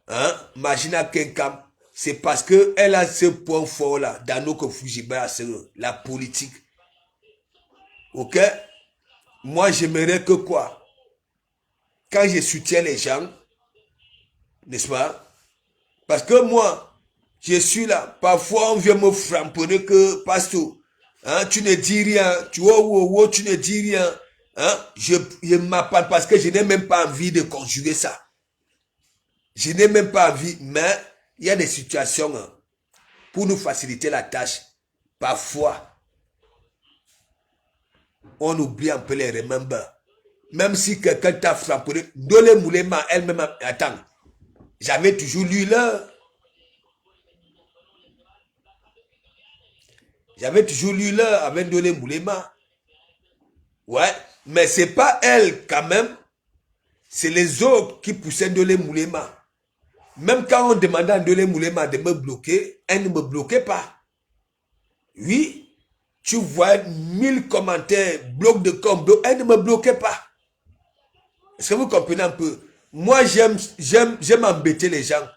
hein, Magina Kenkam, c'est parce qu'elle a ce point fort là, dans nos Fujibara, la politique. Ok? Moi, j'aimerais que quoi? Quand je soutiens les gens, n'est-ce pas? Parce que moi, je suis là. Parfois, on vient me framponner que, pasteur, hein, tu ne dis rien. Tu ne dis rien. Hein? Je m'appelle parce que je n'ai même pas envie de conjuguer ça. Je n'ai même pas envie. Mais il y a des situations hein, pour nous faciliter la tâche. Parfois, on oublie un peu les remember. Même si quelqu'un t'a framponné, Ndolé Moulema elle-même, attends, j'avais toujours lu là. J'avais toujours lu là avec Ndolé Moulema. Ouais, mais c'est pas elle quand même. C'est les autres qui poussaient Ndolé Moulema. Même quand on demandait à Ndolé Moulema de me bloquer, elle ne me bloquait pas. Oui, tu vois 1000 commentaires, bloc de com, elle ne me bloquait pas. Est-ce que vous comprenez un peu? Moi, j'aime embêter les gens.